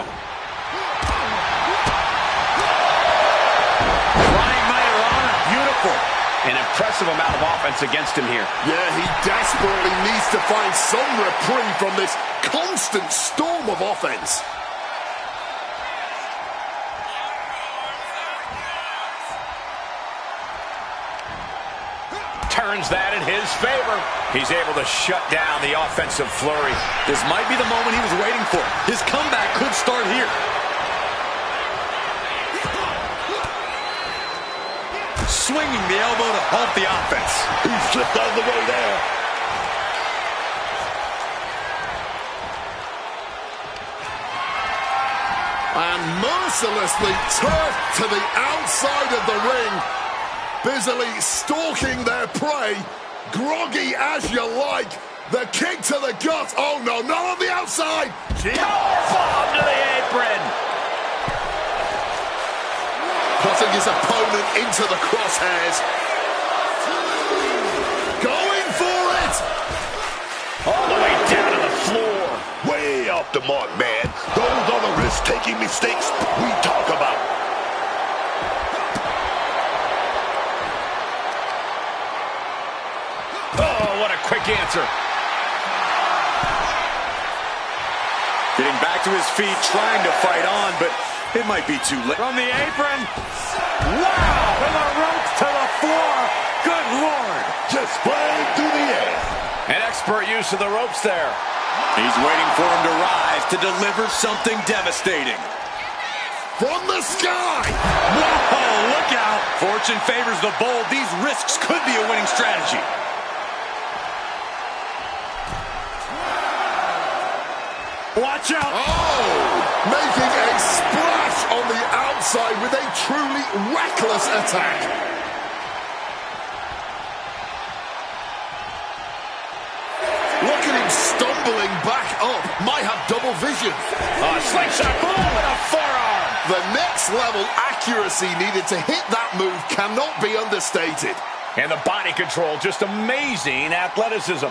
Flying Knight of Honor, beautiful. An impressive amount of offense against him here. Yeah, he desperately needs to find some reprieve from this constant storm of offense. Turns that in his favor. He's able to shut down the offensive flurry. This might be the moment he was waiting for. His comeback could start here. Swinging the elbow to halt the offense. He slipped out of the way there. And mercilessly turfed to the outside of the ring. Busily stalking their prey. Groggy as you like. The kick to the gut. Oh no, not on the outside. Powerbomb to the apron. Putting his opponent into the crosshairs. Going for it. All the way down to the floor. Way off the mark, man. Those are the risk-taking mistakes we talk about. Oh, what a quick answer. Getting back to his feet, trying to fight on, but it might be too late. From the apron. Wow! From the ropes to the floor. Good Lord. Just flying through the air. An expert use of the ropes there. He's waiting for him to rise to deliver something devastating. From the sky. Whoa, look out. Fortune favors the bold. These risks could be a winning strategy. Watch out. Oh, making a splash on the outside with a truly reckless attack. Look at him stumbling back up. Might have double vision. Slingshot, boom, and a forearm. The next level accuracy needed to hit that move cannot be understated. And the body control, just amazing athleticism.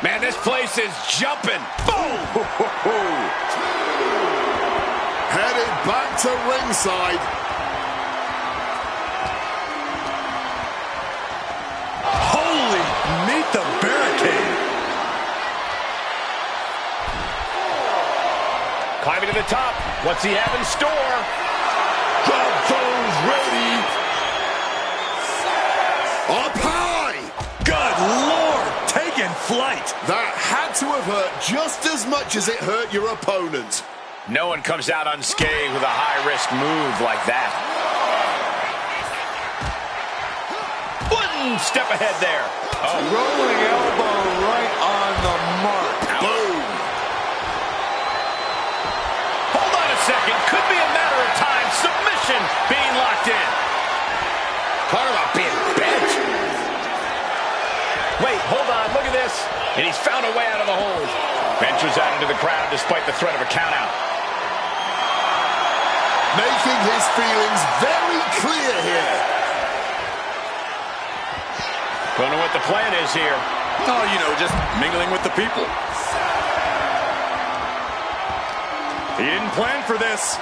Man, this place is jumping. Boom! Headed back to ringside. Holy, meet the barricade. Climbing to the top. What's he have in store? Drop those ready. Up high. Good Lord, taking flight. That had to have hurt just as much as it hurt your opponent. No one comes out unscathed with a high-risk move like that. One step ahead there. Oh. Rolling elbow right on the mark. Boom. Hold on a second. Could be a matter of time. Submission being locked in. Talk about being bent. Wait, hold on. Look at this. And he's found a way out of the hold. Ventures out into the crowd despite the threat of a countout. Making his feelings very clear here. Don't know what the plan is here. Oh, you know, just mingling with the people. He didn't plan for this.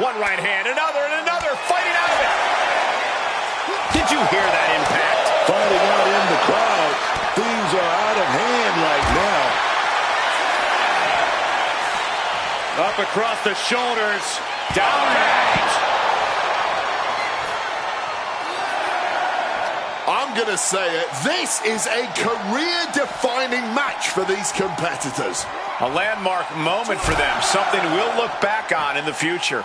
One right hand, another, and another, fighting out of it. Did you hear that impact? Fighting out in the crowd. Things are out of hand right now. Up across the shoulders. Down range. I'm going to say it. This is a career-defining match for these competitors. A landmark moment for them. Something we'll look back on in the future.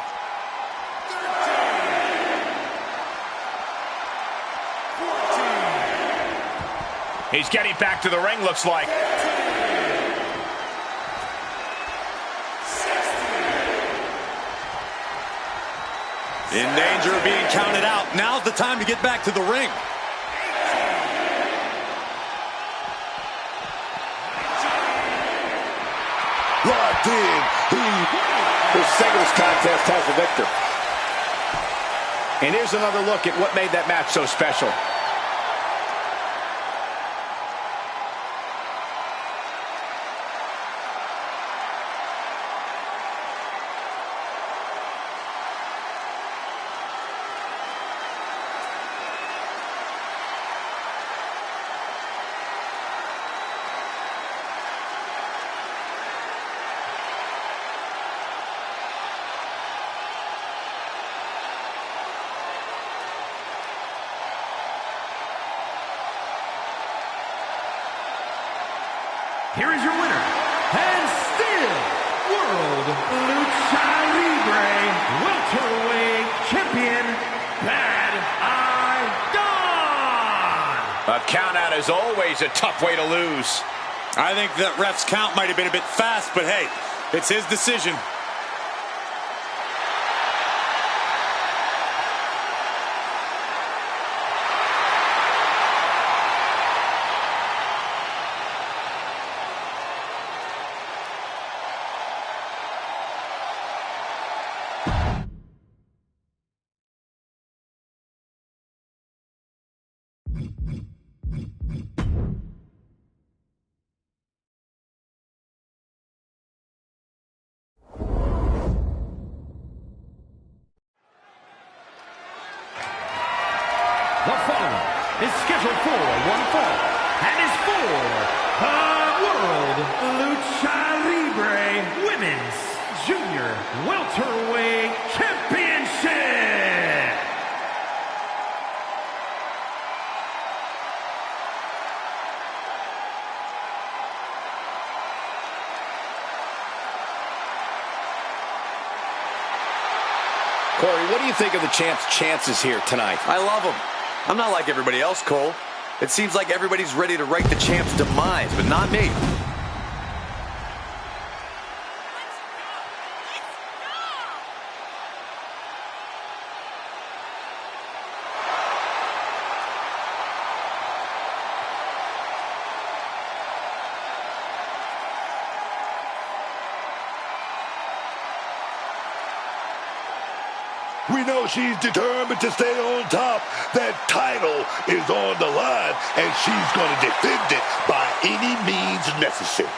He's getting back to the ring, looks like. In danger of being counted out. Now's the time to get back to the ring. Locked in. This singles contest has the victor. And here's another look at what made that match so special. Here is your winner, and still World Lucha Libre Welterweight Champion, Bad Eye Don. A count out is always a tough way to lose. I think that ref's count might have been a bit fast, but hey, it's his decision. The following is scheduled for one fall and is for the World Lucha Libre Women's Junior Welterweight Championship. Corey, what do you think of the champ's chances here tonight? I love him. I'm not like everybody else, Cole. It seems like everybody's ready to write the champ's demise, but not me. We know she's determined to stay on top. That title is on the line, and she's going to defend it by any means necessary.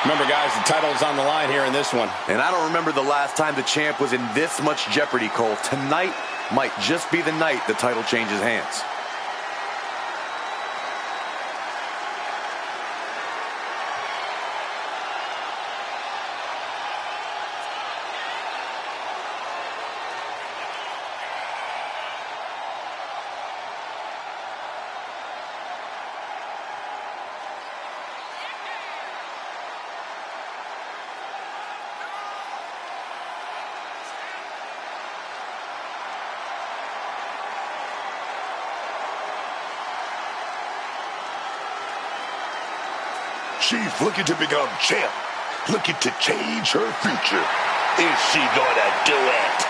Remember, guys, the title is on the line here in this one. And I don't remember the last time the champ was in this much jeopardy, Cole. Tonight might just be the night the title changes hands. She's looking to become champ, looking to change her future. Is she gonna do it?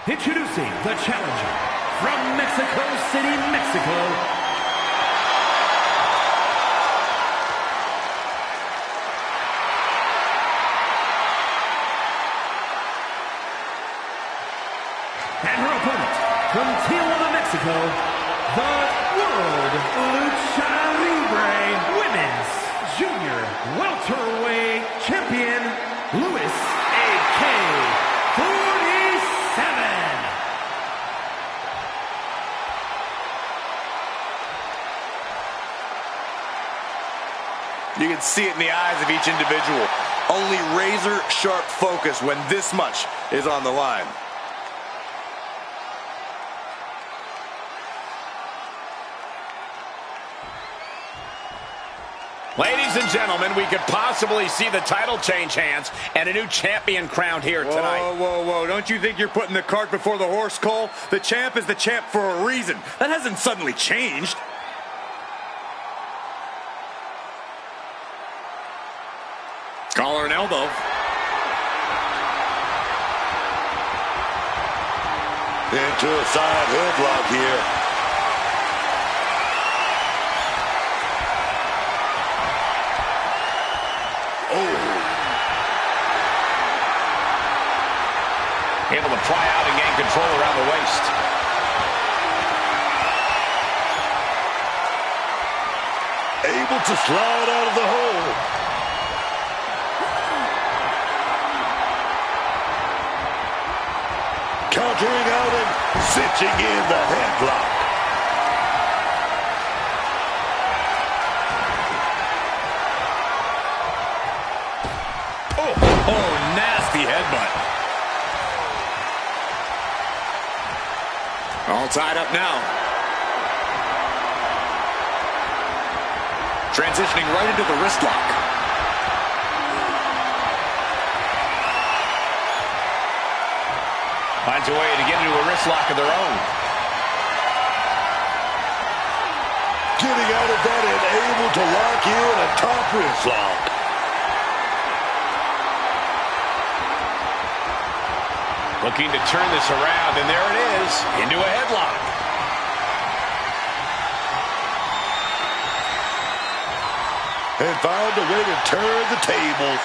Introducing the challenger from Mexico City, Mexico, and her opponent from Tijuana, Mexico, the World Lucha Libre Women's Junior Welterweight Champion, Louis AK-47. You can see it in the eyes of each individual. Only razor-sharp focus when this much is on the line. Ladies and gentlemen, we could possibly see the title change hands and a new champion crowned here tonight. Whoa, whoa, whoa. Don't you think you're putting the cart before the horse, Cole? The champ is the champ for a reason. That hasn't suddenly changed. Collar and elbow. Into a side headlock here. Oh. Able to pry out and gain control around the waist. Able to slide out of the hole. Countering out and cinching in the headlock. Oh, nasty headbutt. All tied up now. Transitioning right into the wrist lock. Finds a way to get into a wrist lock of their own. Getting out of that and able to lock in a top wrist lock. Looking to turn this around, and there it is, into a headlock. And found a way to turn the tables,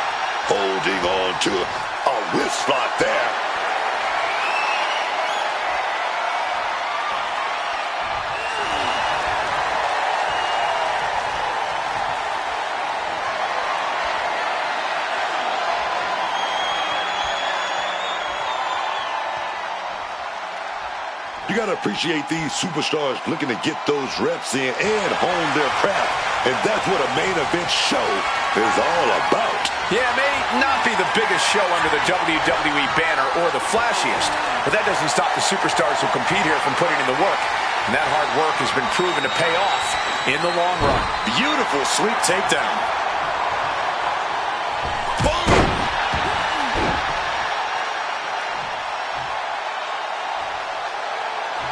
holding on to a wrist lock there. You got to appreciate these superstars looking to get those reps in and hone their craft. And that's what a main event show is all about. Yeah, it may not be the biggest show under the WWE banner or the flashiest, but that doesn't stop the superstars who compete here from putting in the work. And that hard work has been proven to pay off in the long run. Beautiful sweep takedown.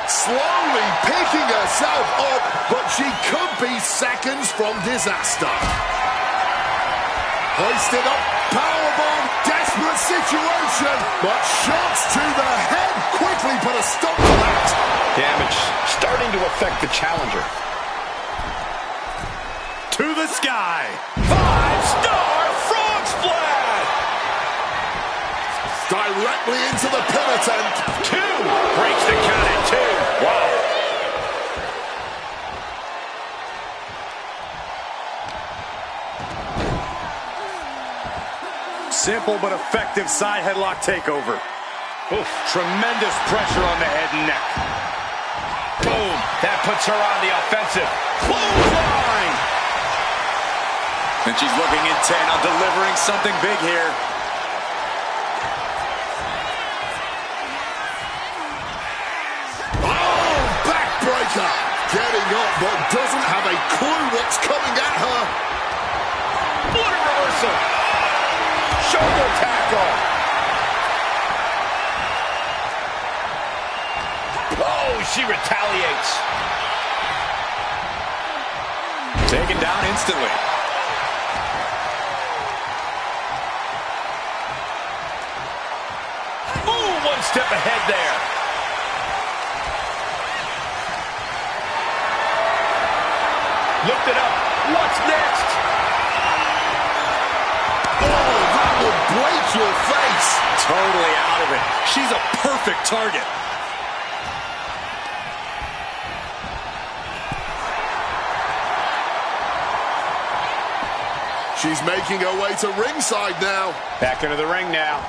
Slowly picking herself up, but she could be seconds from disaster. Hoisted up, powerbomb, desperate situation, but shots to the head quickly put a stop to that. Damage starting to affect the challenger. To the sky. 5-star frog splash! Directly into the pivot and 2 breaks the count at 2. Wow. Simple but effective side headlock takeover. Oof. Tremendous pressure on the head and neck. Boom. That puts her on the offensive. Clothesline. And she's looking intent on delivering something big here. Backbreaker, getting up but doesn't have a clue what's coming at her. What a reversal. Shoulder tackle. Oh, she retaliates. Taken down instantly. Ooh, one step ahead there. Looked it up. What's next? Oh, that would break your face. Totally out of it. She's a perfect target. She's making her way to ringside now. Back into the ring now.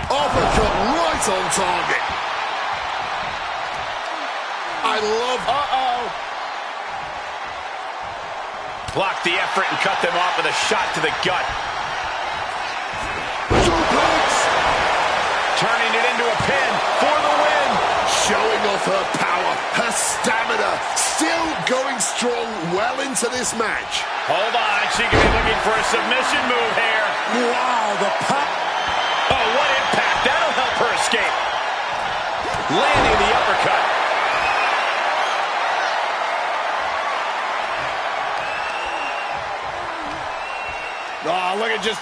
Uppercut right on target. I love... Blocked the effort and cut them off with a shot to the gut. Suplex! Turning it into a pin for the win. Showing off her power, her stamina, still going strong well into this match. Hold on, she could be looking for a submission move here. Wow, the pop. Oh, what impact. That'll help her escape. Landing the uppercut. Oh, look at just...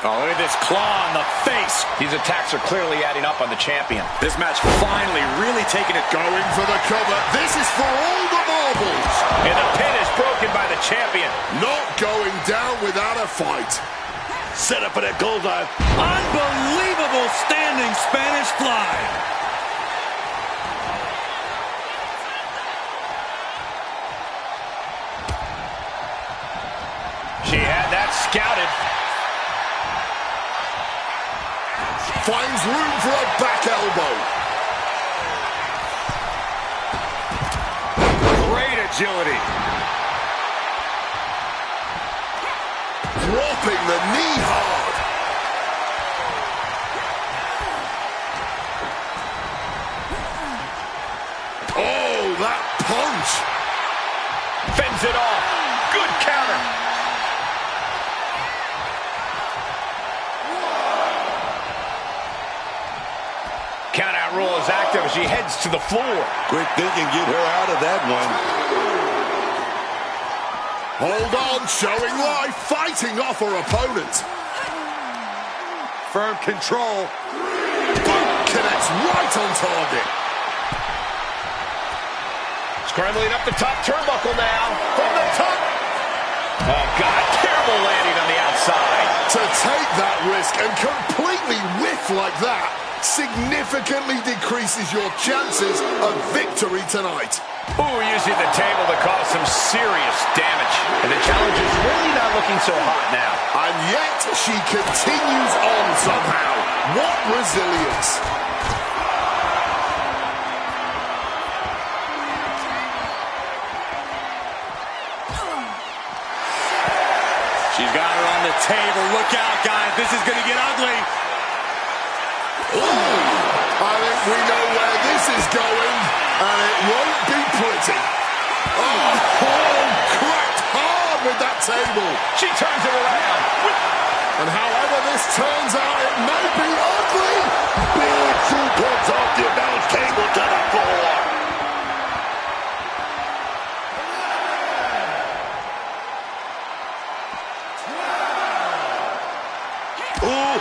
Oh, look at this claw on the face. These attacks are clearly adding up on the champion. This match finally really taking it. Going for the cover. This is for all the marbles. And the pin is broken by the champion. Not going down without a fight. Set up for that goal dive. Unbelievable standing Spanish fly. She had that scouted. Finds room for a back elbow. Great agility. Dropping the knee hard. Oh, that punch. Fends it off. Good counter. Countout rule is active as she heads to the floor. Quick thinking, get her out of that one. Hold on, showing life, fighting off her opponent. Firm control. Connects right on target. Scrambling up the top turnbuckle now. From the top. Oh, God. Terrible landing on the outside. To take that risk and completely whiff like that significantly decreases your chances of victory tonight. Ooh, using the table to cause some serious damage. And the challenge is really not looking so hot now. And yet she continues on somehow. What resilience. She's got her on the table. Look out, guys. This is going to get ugly. Ooh, I think we know where this is going, and it won't be pretty. Oh, cracked hard with that table. She turns it around. And however this turns out, it may be ugly. Big suplex off the announce table to the floor.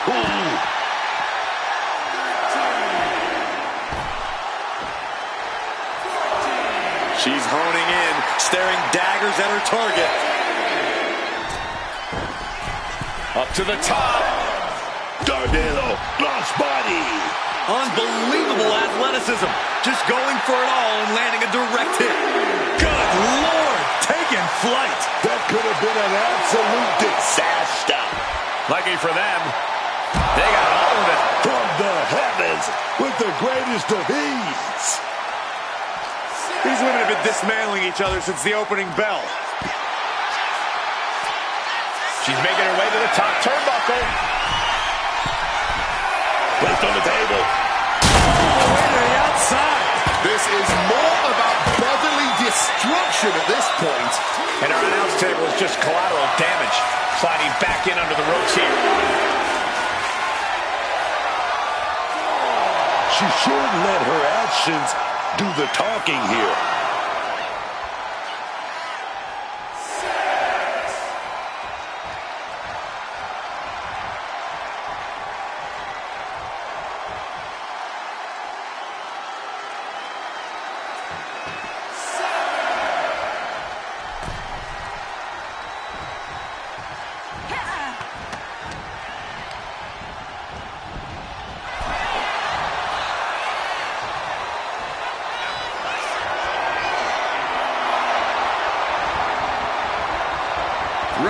Ooh. She's honing in, staring daggers at her target. Up to the top. Darnell, lost body. Unbelievable athleticism. Just going for it all and landing a direct hit. Good Lord, taking flight. That could have been an absolute disaster. Lucky for them, they got all of it. From the heavens with the greatest of ease. These women have been dismantling each other since the opening bell. She's making her way to the top turnbuckle. Placed on the table. All the way to the outside. This is more about bodily destruction at this point. And our announce table is just collateral damage. Sliding back in under the ropes here. She should let her actions do the talking here.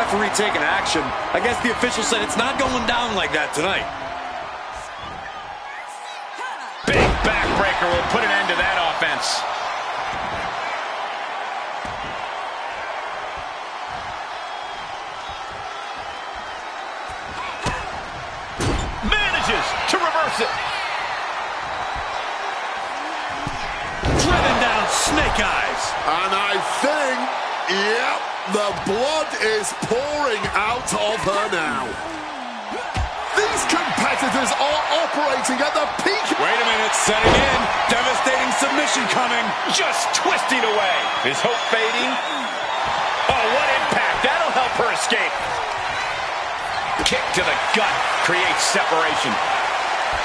referee taking action. I guess the official said it's not going down like that tonight. Big backbreaker will put an end to that offense. Manages to reverse it. Driven down, snake eyes. And I think, yep, the blood is pouring out of her now. These competitors are operating at the peak. Wait a minute, setting in. Devastating submission coming. Just twisting away. Is hope fading? Oh, what impact. That'll help her escape. Kick to the gut creates separation.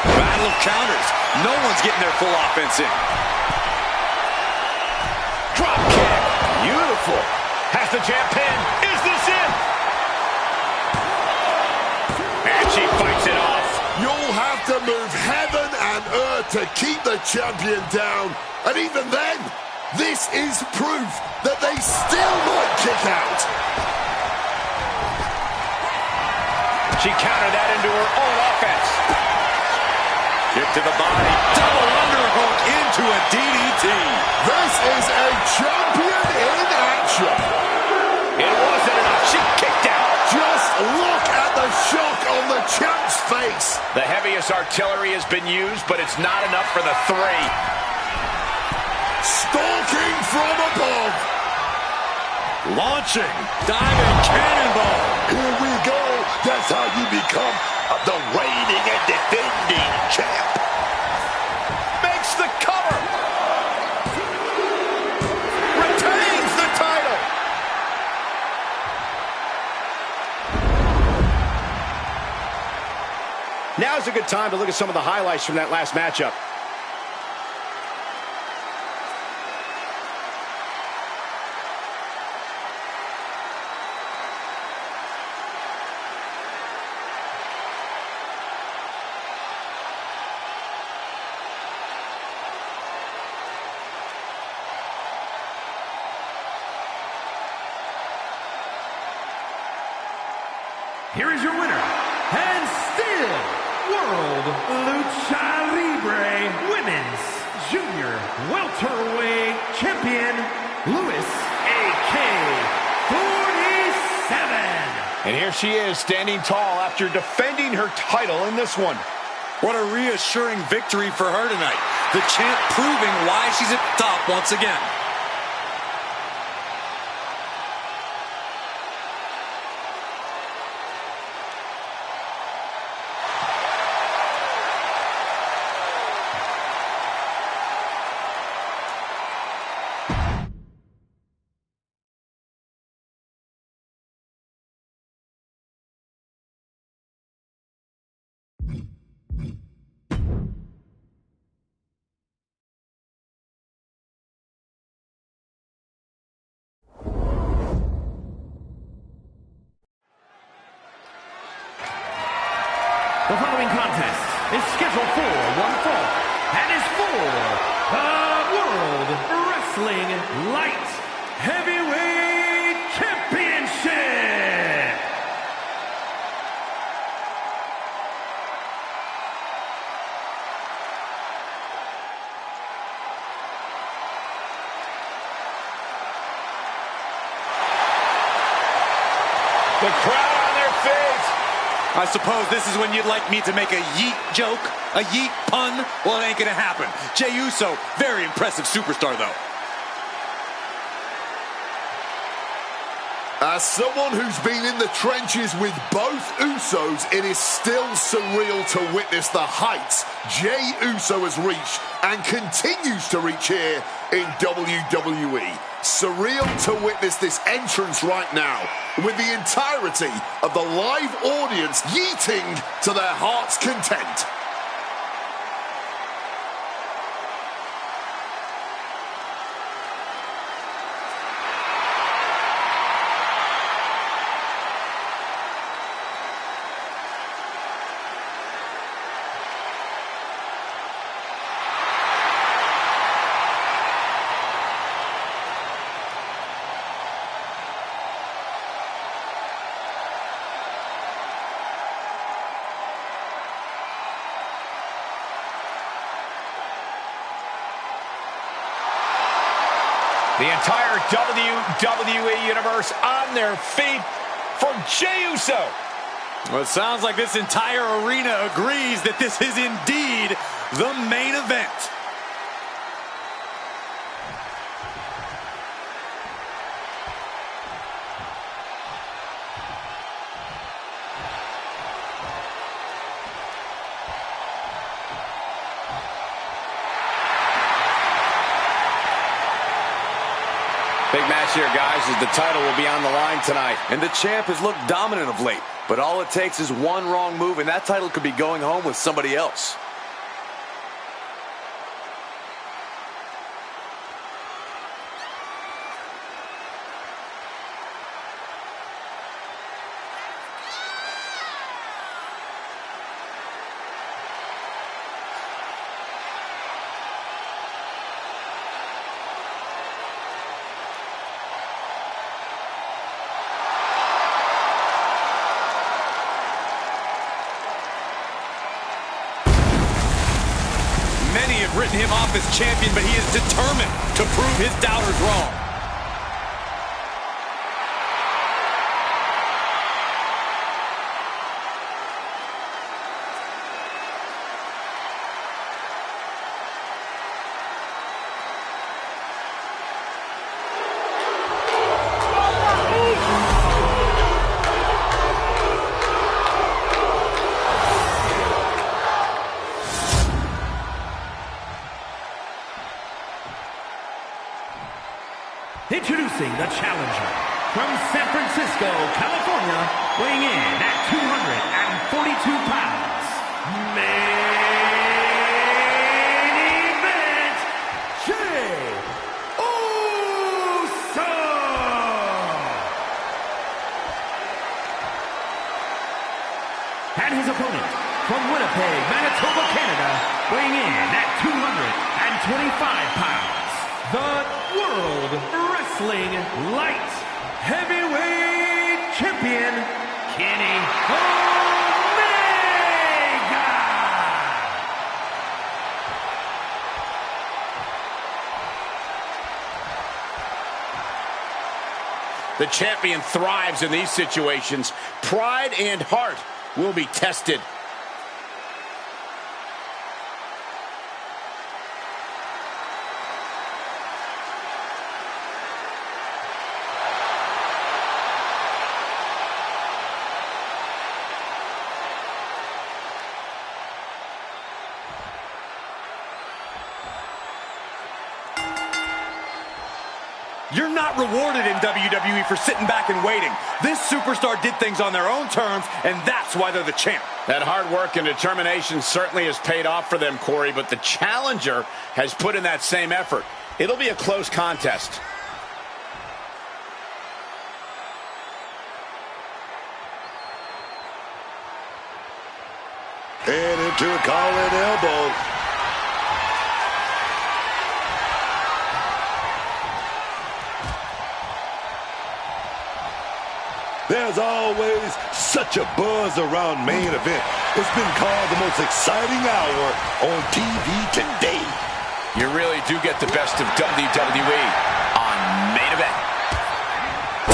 Battle of counters. No one's getting their full offense in. Drop kick. Beautiful. Has the champ pinned. Is this it? And she fights it off. You'll have to move heaven and earth to keep the champion down. And even then, this is proof that they still might kick out. She countered that into her own offense. Kick to the body. Double underhook into a DDT. This is a champion in action. It wasn't enough. She kicked out. Just look at the shock on the champ's face. The heaviest artillery has been used, but it's not enough for the three. Stalking from above. Launching. Diving cannonball. Here we go. That's how you become the reigning and defending champ. Makes the cover. Retains the title. Now's a good time to look at some of the highlights from that last matchup. Here is your winner, and still World Lucha Libre Women's Junior Welterweight Champion, Louis AK-47. And here she is, standing tall after defending her title in this one. What a reassuring victory for her tonight. The champ proving why she's at the top once again. The following contest is scheduled for one fall and is for the World Wrestling Light Heavyweight Championship. The crowd on their feet. I suppose this is when you'd like me to make a yeet joke? A yeet pun? Well, it ain't gonna happen. Jey Uso, very impressive superstar, though. As someone who's been in the trenches with both Usos, it is still surreal to witness the heights Jey Uso has reached and continues to reach here in WWE. Surreal to witness this entrance right now, with the entirety of the live audience yeeting to their heart's content. The entire WWE Universe on their feet for Jey Uso. Well, it sounds like this entire arena agrees that this is indeed the main event. Big match here, guys, as the title will be on the line tonight. And the champ has looked dominant of late, but all it takes is one wrong move, and that title could be going home with somebody else. Many have written him off as champion, but he is determined to prove his doubters wrong. Introducing the challenger from San Francisco, California, weighing in at 242 pounds. Main event, Jey Uso! And his opponent from Winnipeg, Manitoba, Canada, weighing in at 225 pounds. The World Wrestling Light Heavyweight Champion, Kenny Omega! The champion thrives in these situations. Pride and heart will be tested. You're not rewarded in WWE for sitting back and waiting. This superstar did things on their own terms, and that's why they're the champ. That hard work and determination certainly has paid off for them, Corey, but the challenger has put in that same effort. It'll be a close contest. And into a collar and elbow. There's always such a buzz around main event. It's been called the most exciting hour on TV today. You really do get the best of WWE on Main Event.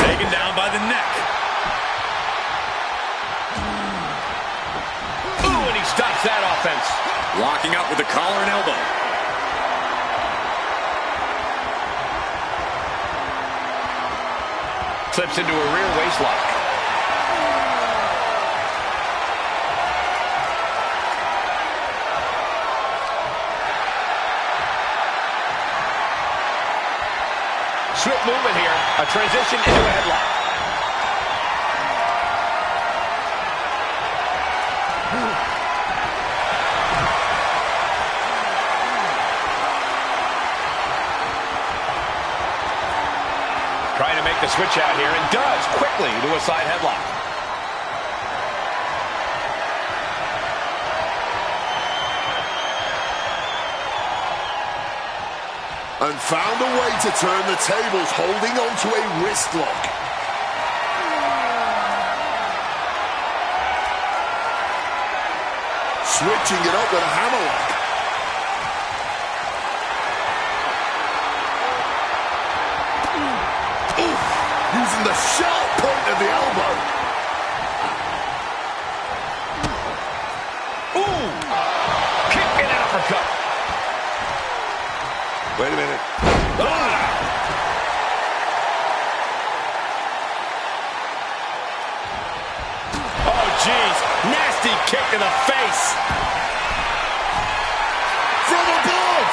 Taken down by the neck. Ooh, and he stops that offense. Locking up with the collar and elbow. Slips into a rear waist lock. Swift movement here. A transition into a headlock. Trying to make the switch out here, and does quickly to a side headlock. And found a way to turn the tables, holding on to a wrist lock. Switching it up with a hammerlock. the sharp point of the elbow. Ooh! Kick and uppercut. Wait a minute. Oh, jeez. Nasty kick to the face. From above.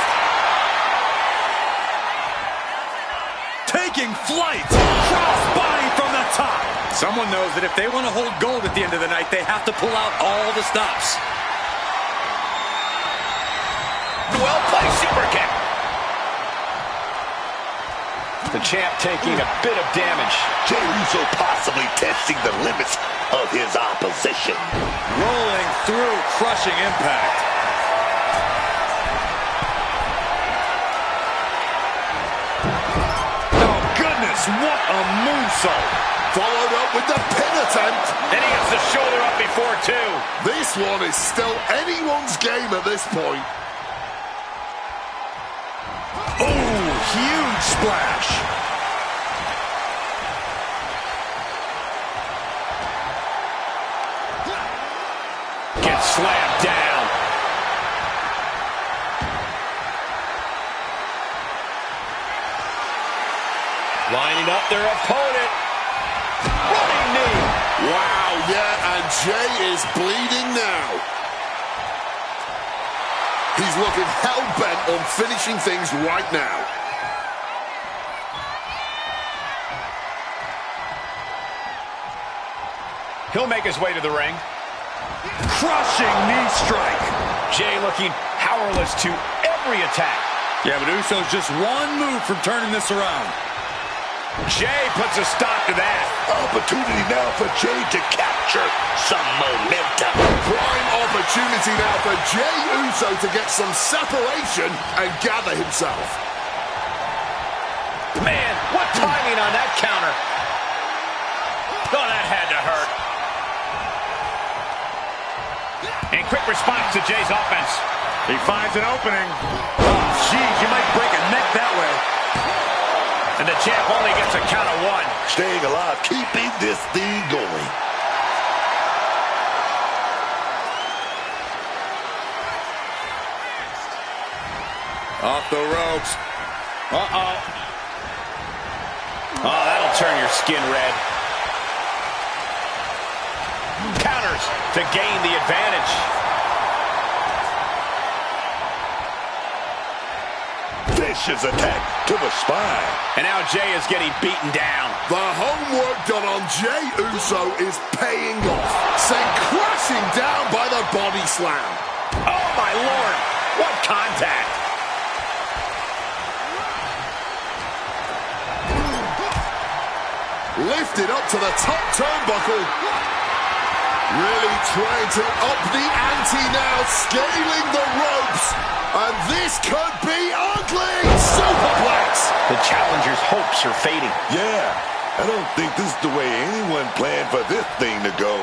Taking flight. Cross body from the top. Someone knows that if they want to hold gold at the end of the night, they have to pull out all the stops. Well-placed super kick. The champ taking a bit of damage. Jey Uso possibly testing the limits of his opposition. Rolling through, crushing impact. Oh, goodness, what a moonsault. Followed up with the pin attempt. And he gets the shoulder up before, too. This one is still anyone's game at this point. Oh, huge splash. Gets slammed down. Lining up their opponent. Running knee. Wow, yeah, and Jey is bleeding now. He's looking hell-bent on finishing things right now. He'll make his way to the ring. Crushing knee strike. Jey looking powerless to every attack. Yeah, but Uso's just one move from turning this around. Jey puts a stop to that. Opportunity now for Jey to capture some momentum. Prime opportunity now for Jey Uso to get some separation and gather himself. Man, what timing on that counter. Oh, that had to hurt. And quick response to Jey's offense. He finds an opening. Oh, geez, you might break a neck that way. And the champ only gets a count of one. Staying alive, keeping this thing going. Off the ropes. Uh-oh. Oh, that'll turn your skin red. Counters to gain the advantage. Vicious attack to the spine. And now Jey is getting beaten down. The homework done on Jey Uso is paying off. Sent crashing down by the body slam. Oh, my Lord. What contact. Lifted up to the top turnbuckle. Really trying to up the ante now, scaling the ropes. And this could be ugly. Superplex. The challenger's hopes are fading. Yeah, I don't think this is the way anyone planned for this thing to go.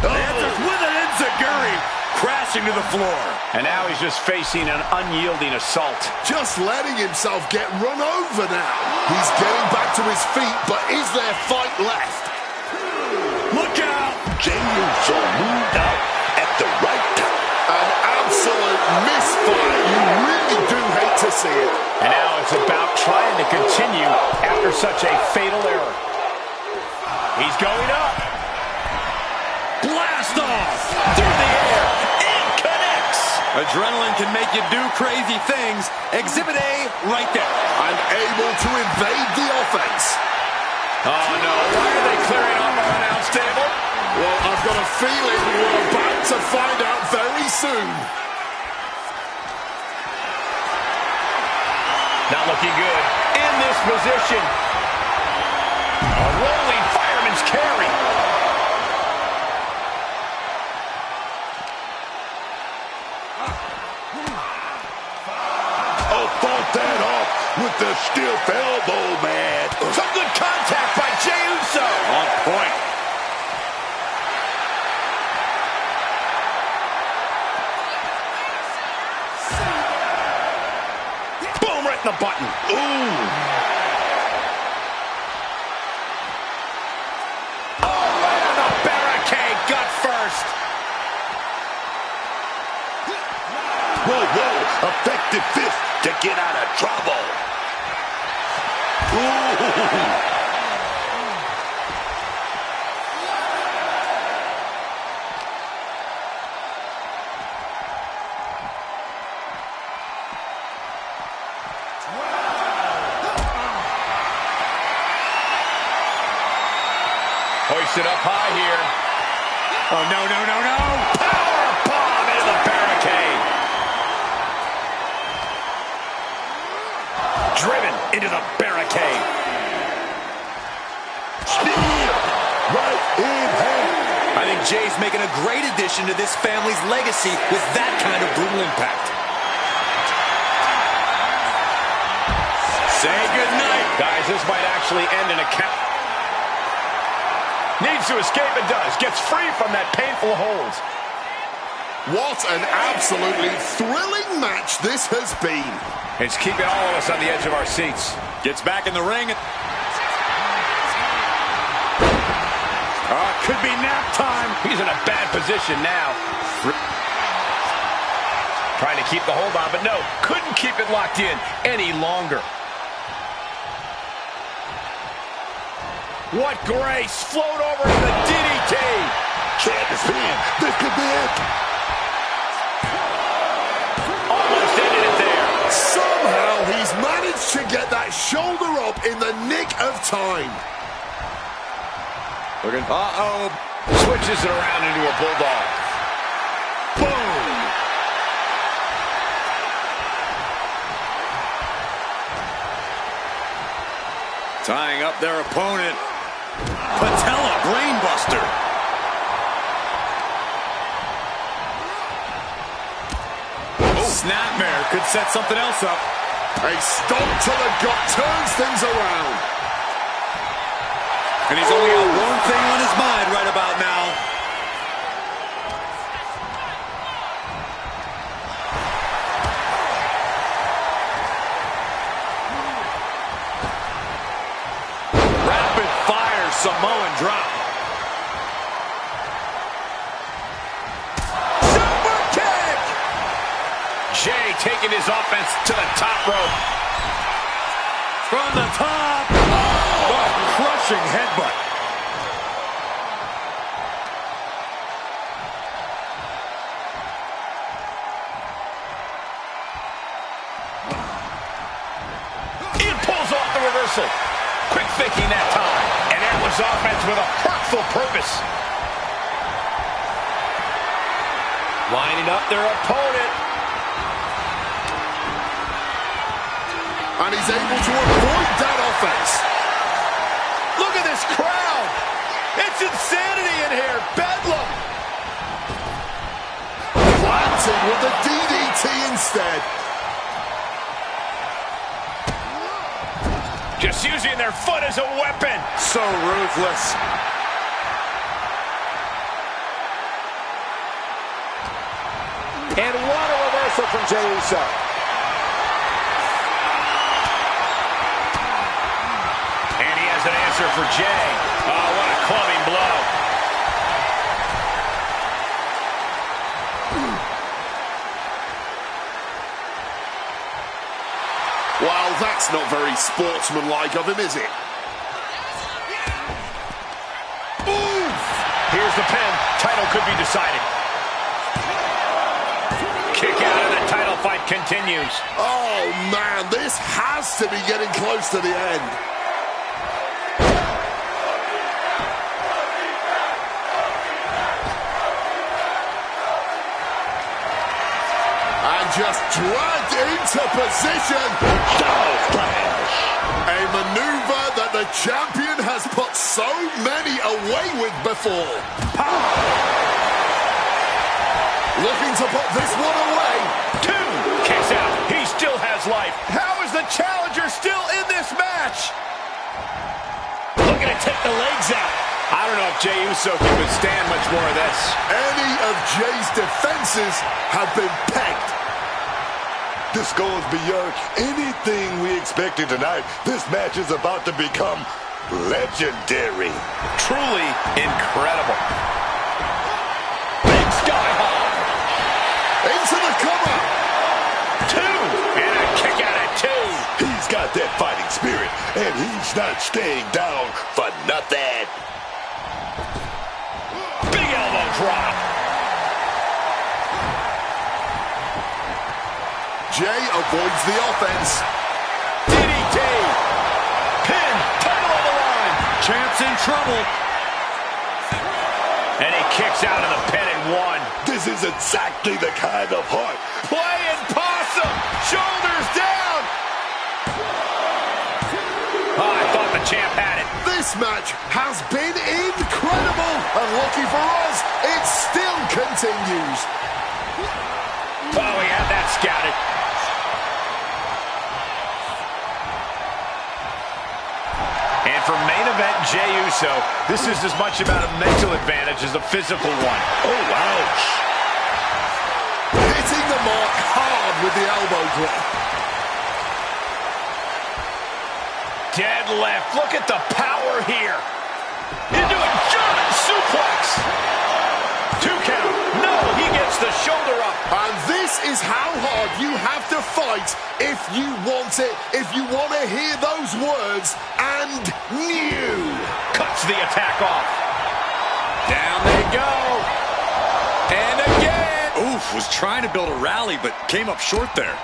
Answers with an enziguri, crashing to the floor. And now he's just facing an unyielding assault. Just letting himself get run over now. He's getting back to his feet, but is there fight left? Look out! Jey Uso moved out at the right time. An absolute misfire. You really do hate to see it. And now it's about trying to continue after such a fatal error. He's going up. Blast off! Through the air. It connects. Adrenaline can make you do crazy things. Exhibit A right there. And able to invade the offense. Oh, no. Why are they clearing off our announce table? Well, I've got a feeling we're about to find out very soon. Not looking good. In this position. A rolling fireman's carry. Oh, fought that off with the stiff elbow, man. Some good contact by Jey Uso. On point. Boom, right in the button. Ooh. Oh, right on the barricade, gut first. Whoa, whoa. Effective fist to get out of trouble. Ooh. Hoisted up high here. Oh, no, no, no, no. Power bomb into the barricade. Driven into the barricade. Spear right in hand. I think Jay's making a great addition to this family's legacy with that kind of brutal impact. Say goodnight. Guys, this might actually end in a count. Needs to escape and does. Gets free from that painful hold. What an absolutely thrilling match this has been. It's keeping all of us on the edge of our seats. Gets back in the ring. Could be nap time. He's in a bad position now. Trying to keep the hold on, but no. Couldn't keep it locked in any longer. What grace! Float over to the DDT! Can't pin. This could be it. Almost ended it there. Somehow he's managed to get that shoulder up in the nick of time. Uh-oh. Switches it around into a bulldog. Boom! Tying up their opponent. Patella brainbuster. Snapmare could set something else up. A stomp to the gut turns things around. And he's only got one thing on his mind right about now. Rapid fire Samoan drop. Super kick! Jay taking his offense to the top rope. From the top. Oh, crushing headbutt. It pulls off the reversal. Quick thinking that time. And that was offense with a hurtful purpose. Lining up their opponent. And he's able to avoid that offense. Look at this crowd. It's insanity in here. Bedlam. Planting with the DDT instead. Just using their foot as a weapon. So ruthless. And what a reversal from Jey Uso. And he has an answer for Jey. Oh, what a clubbing blow. Well, that's not very sportsmanlike of him, is it? Ooh! Here's the pin. Title could be decided. Kick out and the title fight continues. Oh, man, this has to be getting close to the end. And just dragged into position. A maneuver that the champion has put so many away with before. Looking to put this one away. Two. Kicks out. He still has life. How is the challenger still in this match? Looking to take the legs out. I don't know if Jey Uso can withstand much more of this. Any of Jay's defenses have been pegged. This goes beyond anything we expected tonight. This match is about to become legendary. Truly incredible. Big sky high. Into the cover. 2. And a kick out at 2. He's got that fighting spirit, and he's not staying down for nothing. Big elbow drop. Jay avoids the offense. DDT. Pin. Title on the line. Champ's in trouble. And he kicks out of the pin and 1. This is exactly the kind of heart. Playing possum. Shoulders down. Oh, I thought the champ had it. This match has been incredible. And lucky for us, it still continues. Oh, we had that scouted. And for main event Jey Uso, this is as much about a mental advantage as a physical one. Oh, ouch. Hitting the mark hard with the elbow drop. Deadlift. Look at the power here. Into a German suplex. 2 count. No, he gets the shoulder up. And this is how hard you have to fight if you want it, if you want to hear those words, and new. Cuts the attack off. Down they go. And again. Oof, was trying to build a rally, but came up short there.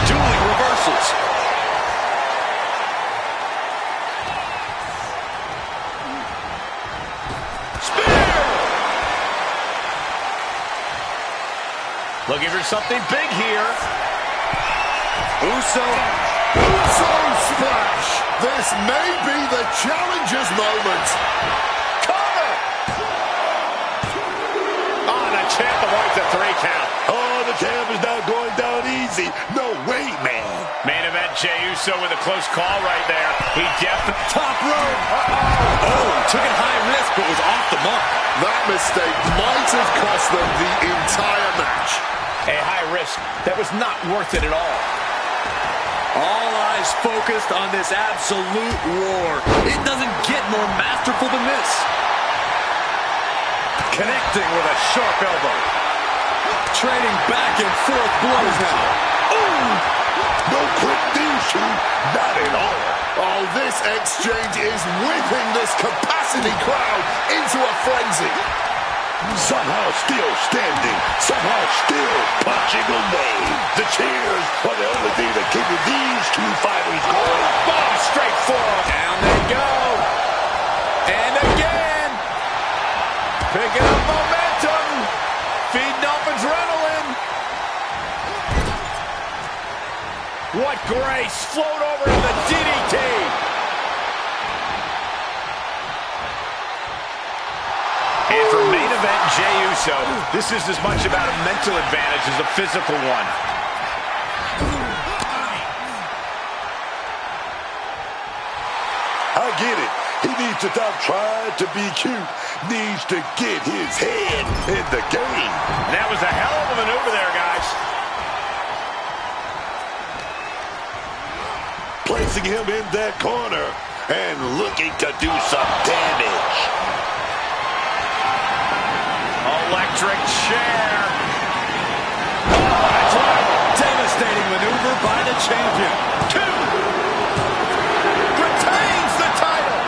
Dueling reversals. Looking for something big here. Uso. Uso splash. This may be the challenger's moment. Cover. Oh, the champ avoids a 3 count. Oh, the champ is now going down easy. No way, man. Main event Jey Uso with a close call right there. He definitely Top rope. Oh, took it high risk, but was off the mark. That mistake might have cost them the entire match. a high risk that was not worth it at all. All eyes focused on this absolute war. It doesn't get more masterful than this. Connecting with a sharp elbow. Trading back and forth blows now. Ooh! No quick knees, not at all. Oh, this exchange is whipping this capacity crowd into a frenzy. Somehow still standing, somehow still punching away. The cheers are the only thing that keeping these two fighters going. Bomb straight forward. Down they go. And again. Picking up momentum. Feeding off adrenaline. What grace. Float over to the DDT. And for main event Jey Uso, this is as much about a mental advantage as a physical one. I get it. He needs to stop trying to be cute. Needs to get his head in the game. And that was a hell of a maneuver there, guys. Placing him in that corner and looking to do some damage. Electric chair. Oh, that's right. Devastating maneuver by the champion. 2. Retains the title.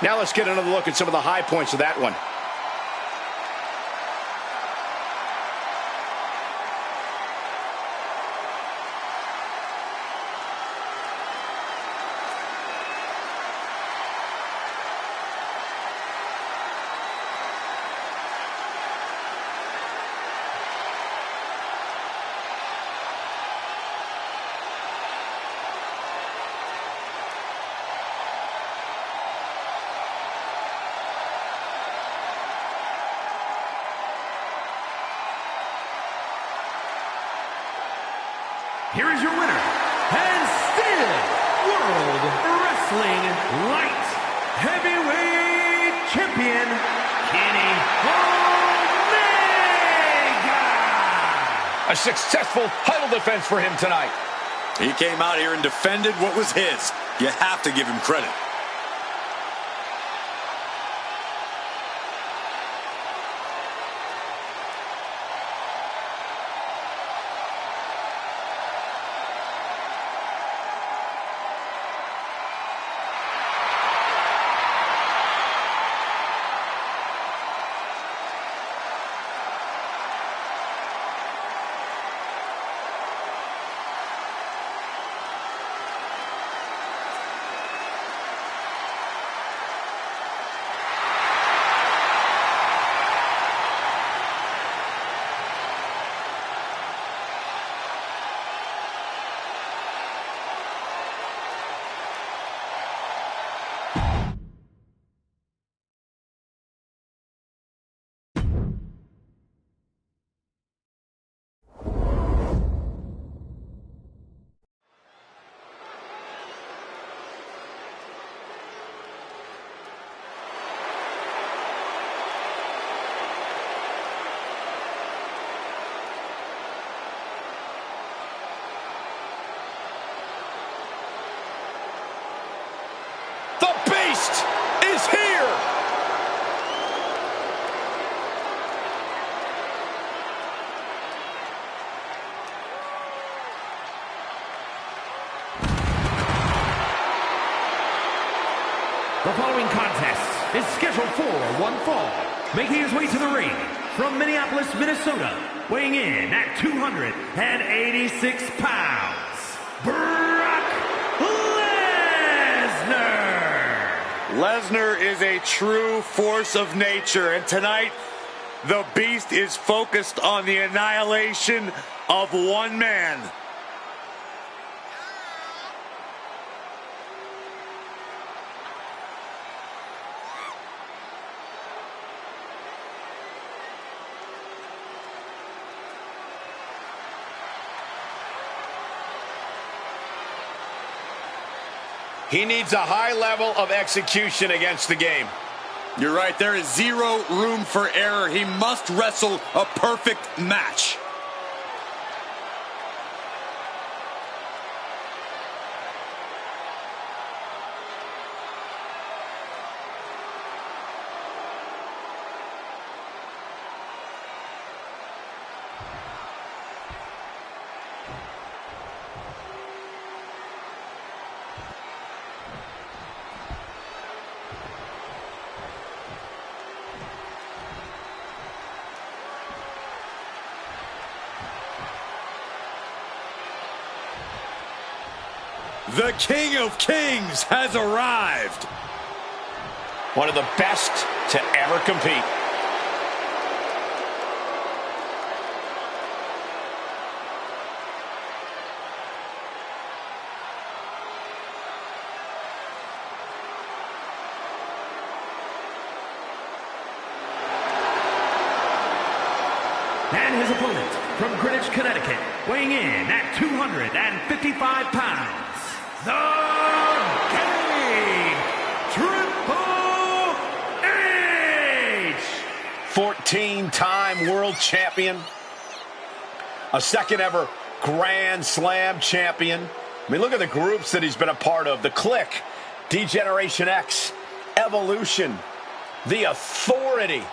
Now let's get another look at some of the high points of that one. Here is your winner, and still World Wrestling light heavyweight champion, Kenny Omega! A successful title defense for him tonight. He came out here and defended what was his. You have to give him credit. The Beast is here! The following contest is scheduled for one fall. Making his way to the ring from Minneapolis, Minnesota, weighing in at 286 pounds, Brock Lesnar! Lesnar is a true force of nature, and tonight, the Beast is focused on the annihilation of one man. He needs a high level of execution against the game. You're right, there is zero room for error. He must wrestle a perfect match. The King of Kings has arrived. One of the best to ever compete. And his opponent from Greenwich, Connecticut, weighing in at 255 pounds, the King, Triple H! 14-time world champion. A second ever Grand Slam champion. I mean, look at the groups that he's been a part of. The Clique, D-Generation X, Evolution, The Authority.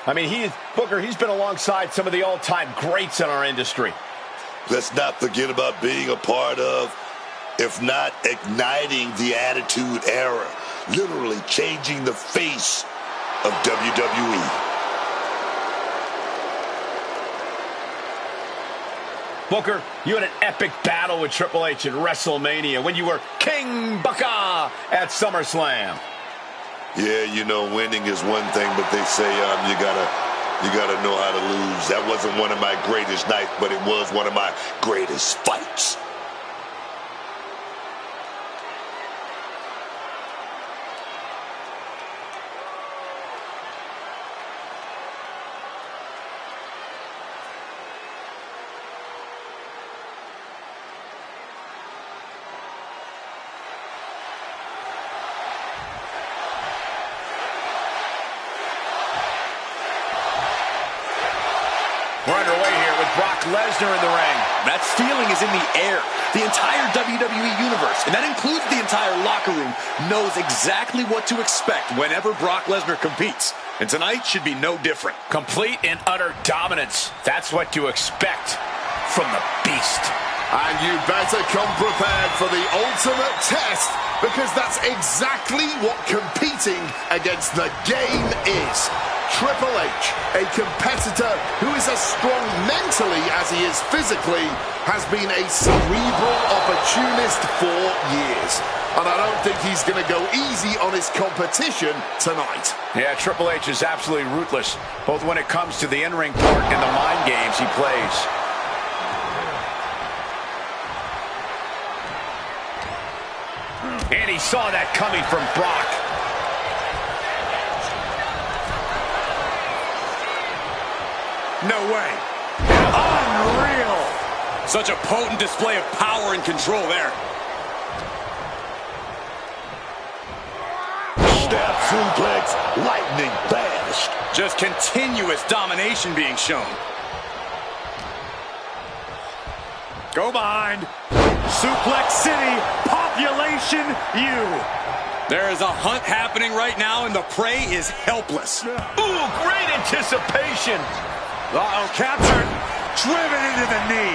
I mean, Booker, he's been alongside some of the all-time greats in our industry. Let's not forget about being a part of, if not igniting the Attitude Era, literally changing the face of WWE. Booker, you had an epic battle with Triple H at WrestleMania when you were King Booker at SummerSlam. Yeah, you know, winning is one thing, but they say you gotta know how to lose. That wasn't one of my greatest nights, but it was one of my greatest fights. Lesnar in the ring. That feeling is in the air. The entire WWE Universe, and that includes the entire locker room, knows exactly what to expect whenever Brock Lesnar competes. And tonight should be no different. Complete and utter dominance. That's what to expect from the Beast. And you better come prepared for the ultimate test, because that's exactly what competing against the game is. Triple H, a competitor who is as strong mentally as he is physically, has been a cerebral opportunist for years. And I don't think he's going to go easy on his competition tonight. Yeah, Triple H is absolutely ruthless, both when it comes to the in-ring part and the mind games he plays. And he saw that coming from Brock. No way. Unreal. Such a potent display of power and control there. Step suplex, lightning fast. Just continuous domination being shown. Go behind. Suplex City, population U. There is a hunt happening right now, and the prey is helpless. Ooh, great anticipation. Uh-oh, captured. Driven into the knee.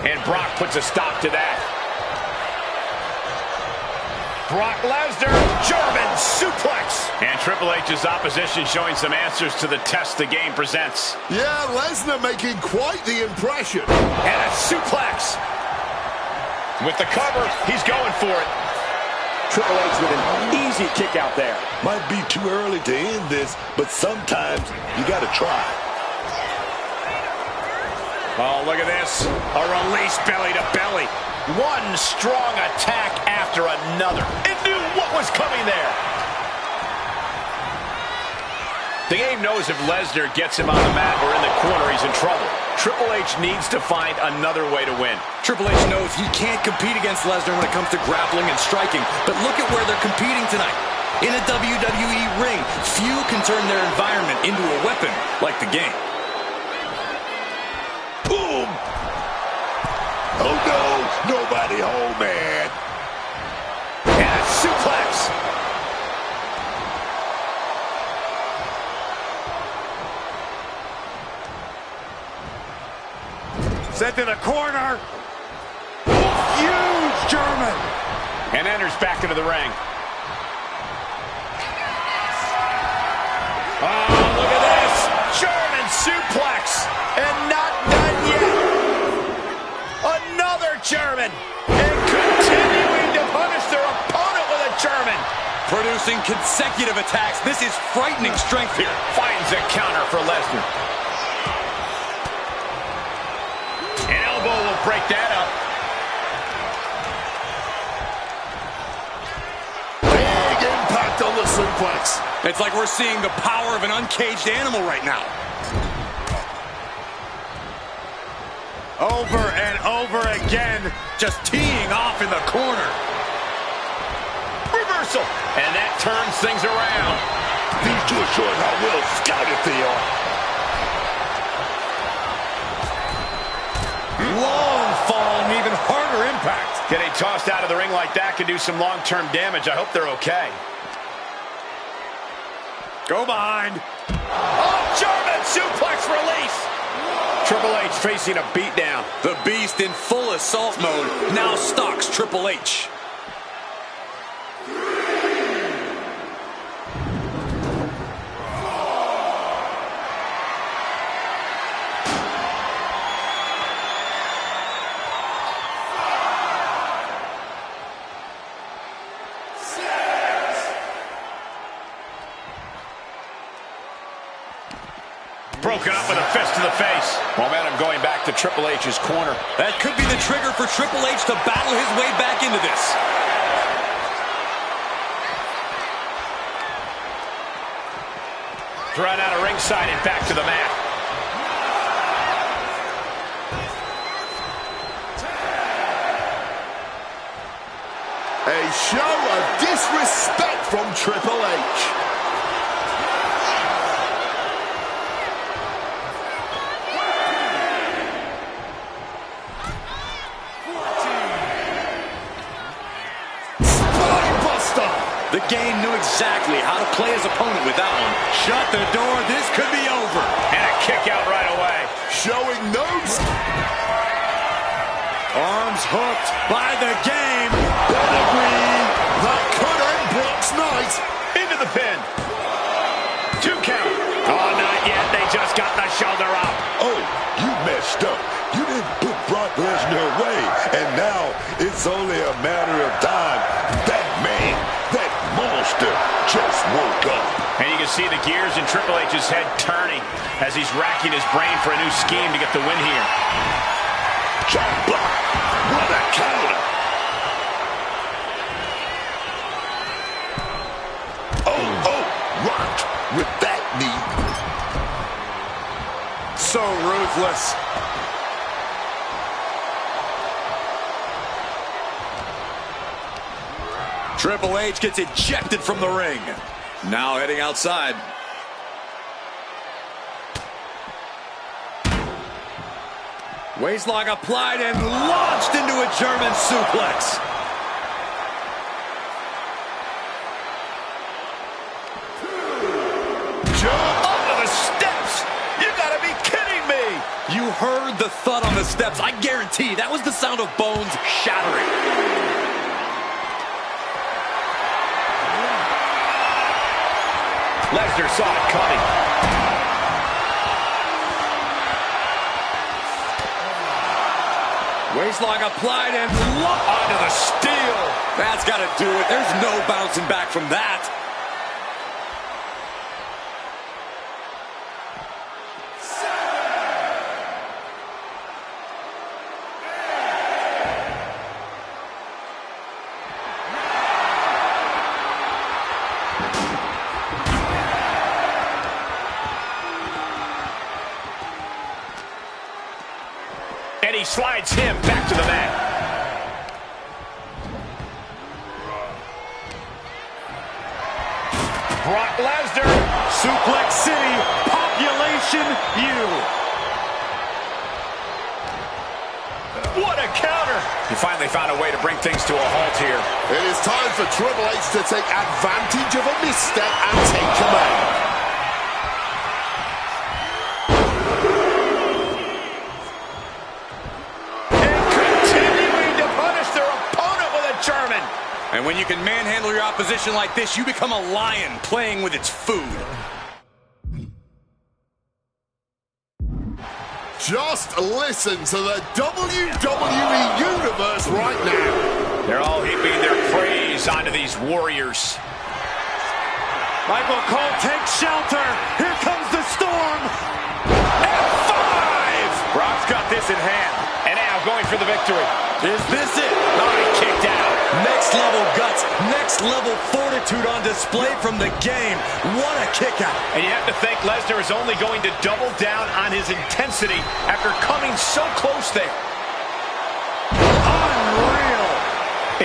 And Brock puts a stop to that. Brock Lesnar, German suplex. And Triple H's opposition showing some answers to the test the game presents. Yeah, Lesnar making quite the impression. And a suplex. With the cover, he's going for it. Triple H with an easy kick out there. Might be too early to end this, but sometimes you got to try. Oh, look at this. A release belly to belly. One strong attack after another. It knew what was coming there. The game knows if Lesnar gets him on the mat or in the corner, he's in trouble. Triple H needs to find another way to win. Triple H knows he can't compete against Lesnar when it comes to grappling and striking. But look at where they're competing tonight. In a WWE ring, few can turn their environment into a weapon like the game. Boom! Oh no, nobody home, man. And a suplex. Sent to the corner. Huge German. And enters back into the ring. Oh, look at this. German suplex. And not done yet. Another German. And continuing to punish their opponent with a German. Producing consecutive attacks. This is frightening strength here. Finds a counter for Lesnar. An elbow will break that up. Big impact on the suplex. It's like we're seeing the power of an uncaged animal right now. Over and over again, just teeing off in the corner. Reversal. And that turns things around. These two are showing how well scouted they are. Long fall and even harder impact. Getting tossed out of the ring like that can do some long-term damage. I hope they're okay. Go behind. Oh, German suplex release. Triple H facing a beatdown. The Beast in full assault mode now stalks Triple H. Broken up with a fist to the face. Momentum going back to Triple H's corner. That could be the trigger for Triple H to battle his way back into this. Thrown out of ringside and back to the mat. A show of disrespect from Triple H. game knew exactly how to play his opponent with that one. Shut the door. This could be over. And a kick out right away. Showing no... Arms hooked by the game. Pedigree. That could end Brock's night. Into the pin. 2 count. Oh, not yet. They just got the shoulder up. Oh, you messed up. You didn't put Brock Lesnar away. And now it's only a matter of time. That man, that monster, just woke up. And you can see the gears in Triple H's head turning as he's racking his brain for a new scheme to get the win here. Chop block. What a counter. Oh, rocked with that knee. So ruthless. Triple H gets ejected from the ring. Now heading outside. Waistlock applied and launched into a German suplex. Jump onto the steps. You gotta be kidding me. You heard the thud on the steps. I guarantee that was the sound of bones shattering. Lesnar saw it coming. Waistlock applied and Onto the steel. that's got to do it. There's no bouncing back from that. And he slides him back to the mat. Brock Lesnar. Suplex City, population U. What a counter. He finally found a way to bring things to a halt here. It is time for Triple H to take advantage of a misstep and take command. And when you can manhandle your opposition like this, you become a lion playing with its food. Just listen to the WWE Universe right now. They're all heaping their praise onto these warriors. Michael Cole takes shelter. Here comes the storm. F5! Brock's got this in hand. And now going for the victory. Is this it? Oh, he kicked out. Next level guts, next level fortitude on display from the game. What a kick out. And you have to think Lesnar is only going to double down on his intensity after coming so close there. Unreal.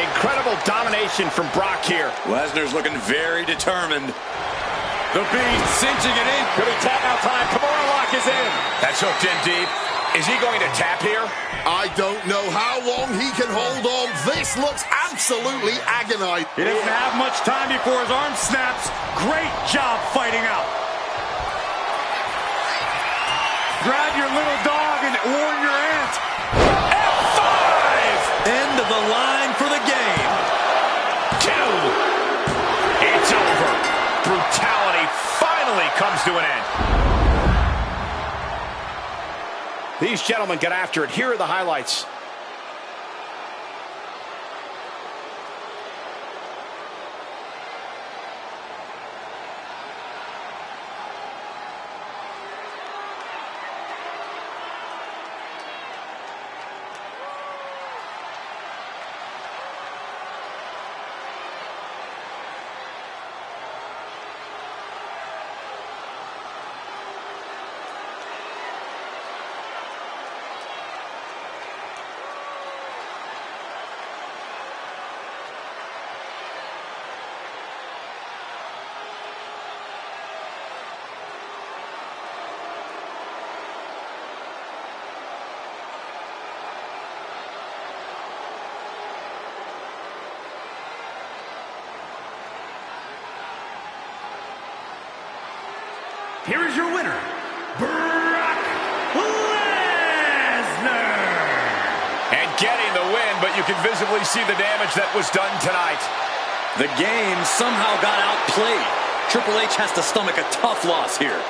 Incredible domination from Brock here. Lesnar's looking very determined. The Beast cinching it in. Could be tap out time. Kimura lock is in. That's hooked in deep. Is he going to tap here? I don't know how long he can hold on. This looks absolutely agonizing. He doesn't have much time before his arm snaps. Great job fighting out. Grab your little dog and warn your aunt. F5! End of the line for the game. 2. It's over. Brutality finally comes to an end. These gentlemen get after it. Here are the highlights. here is your winner, Brock Lesnar. And getting the win, but you can visibly see the damage that was done tonight. The game somehow got outplayed. Triple H has to stomach a tough loss here.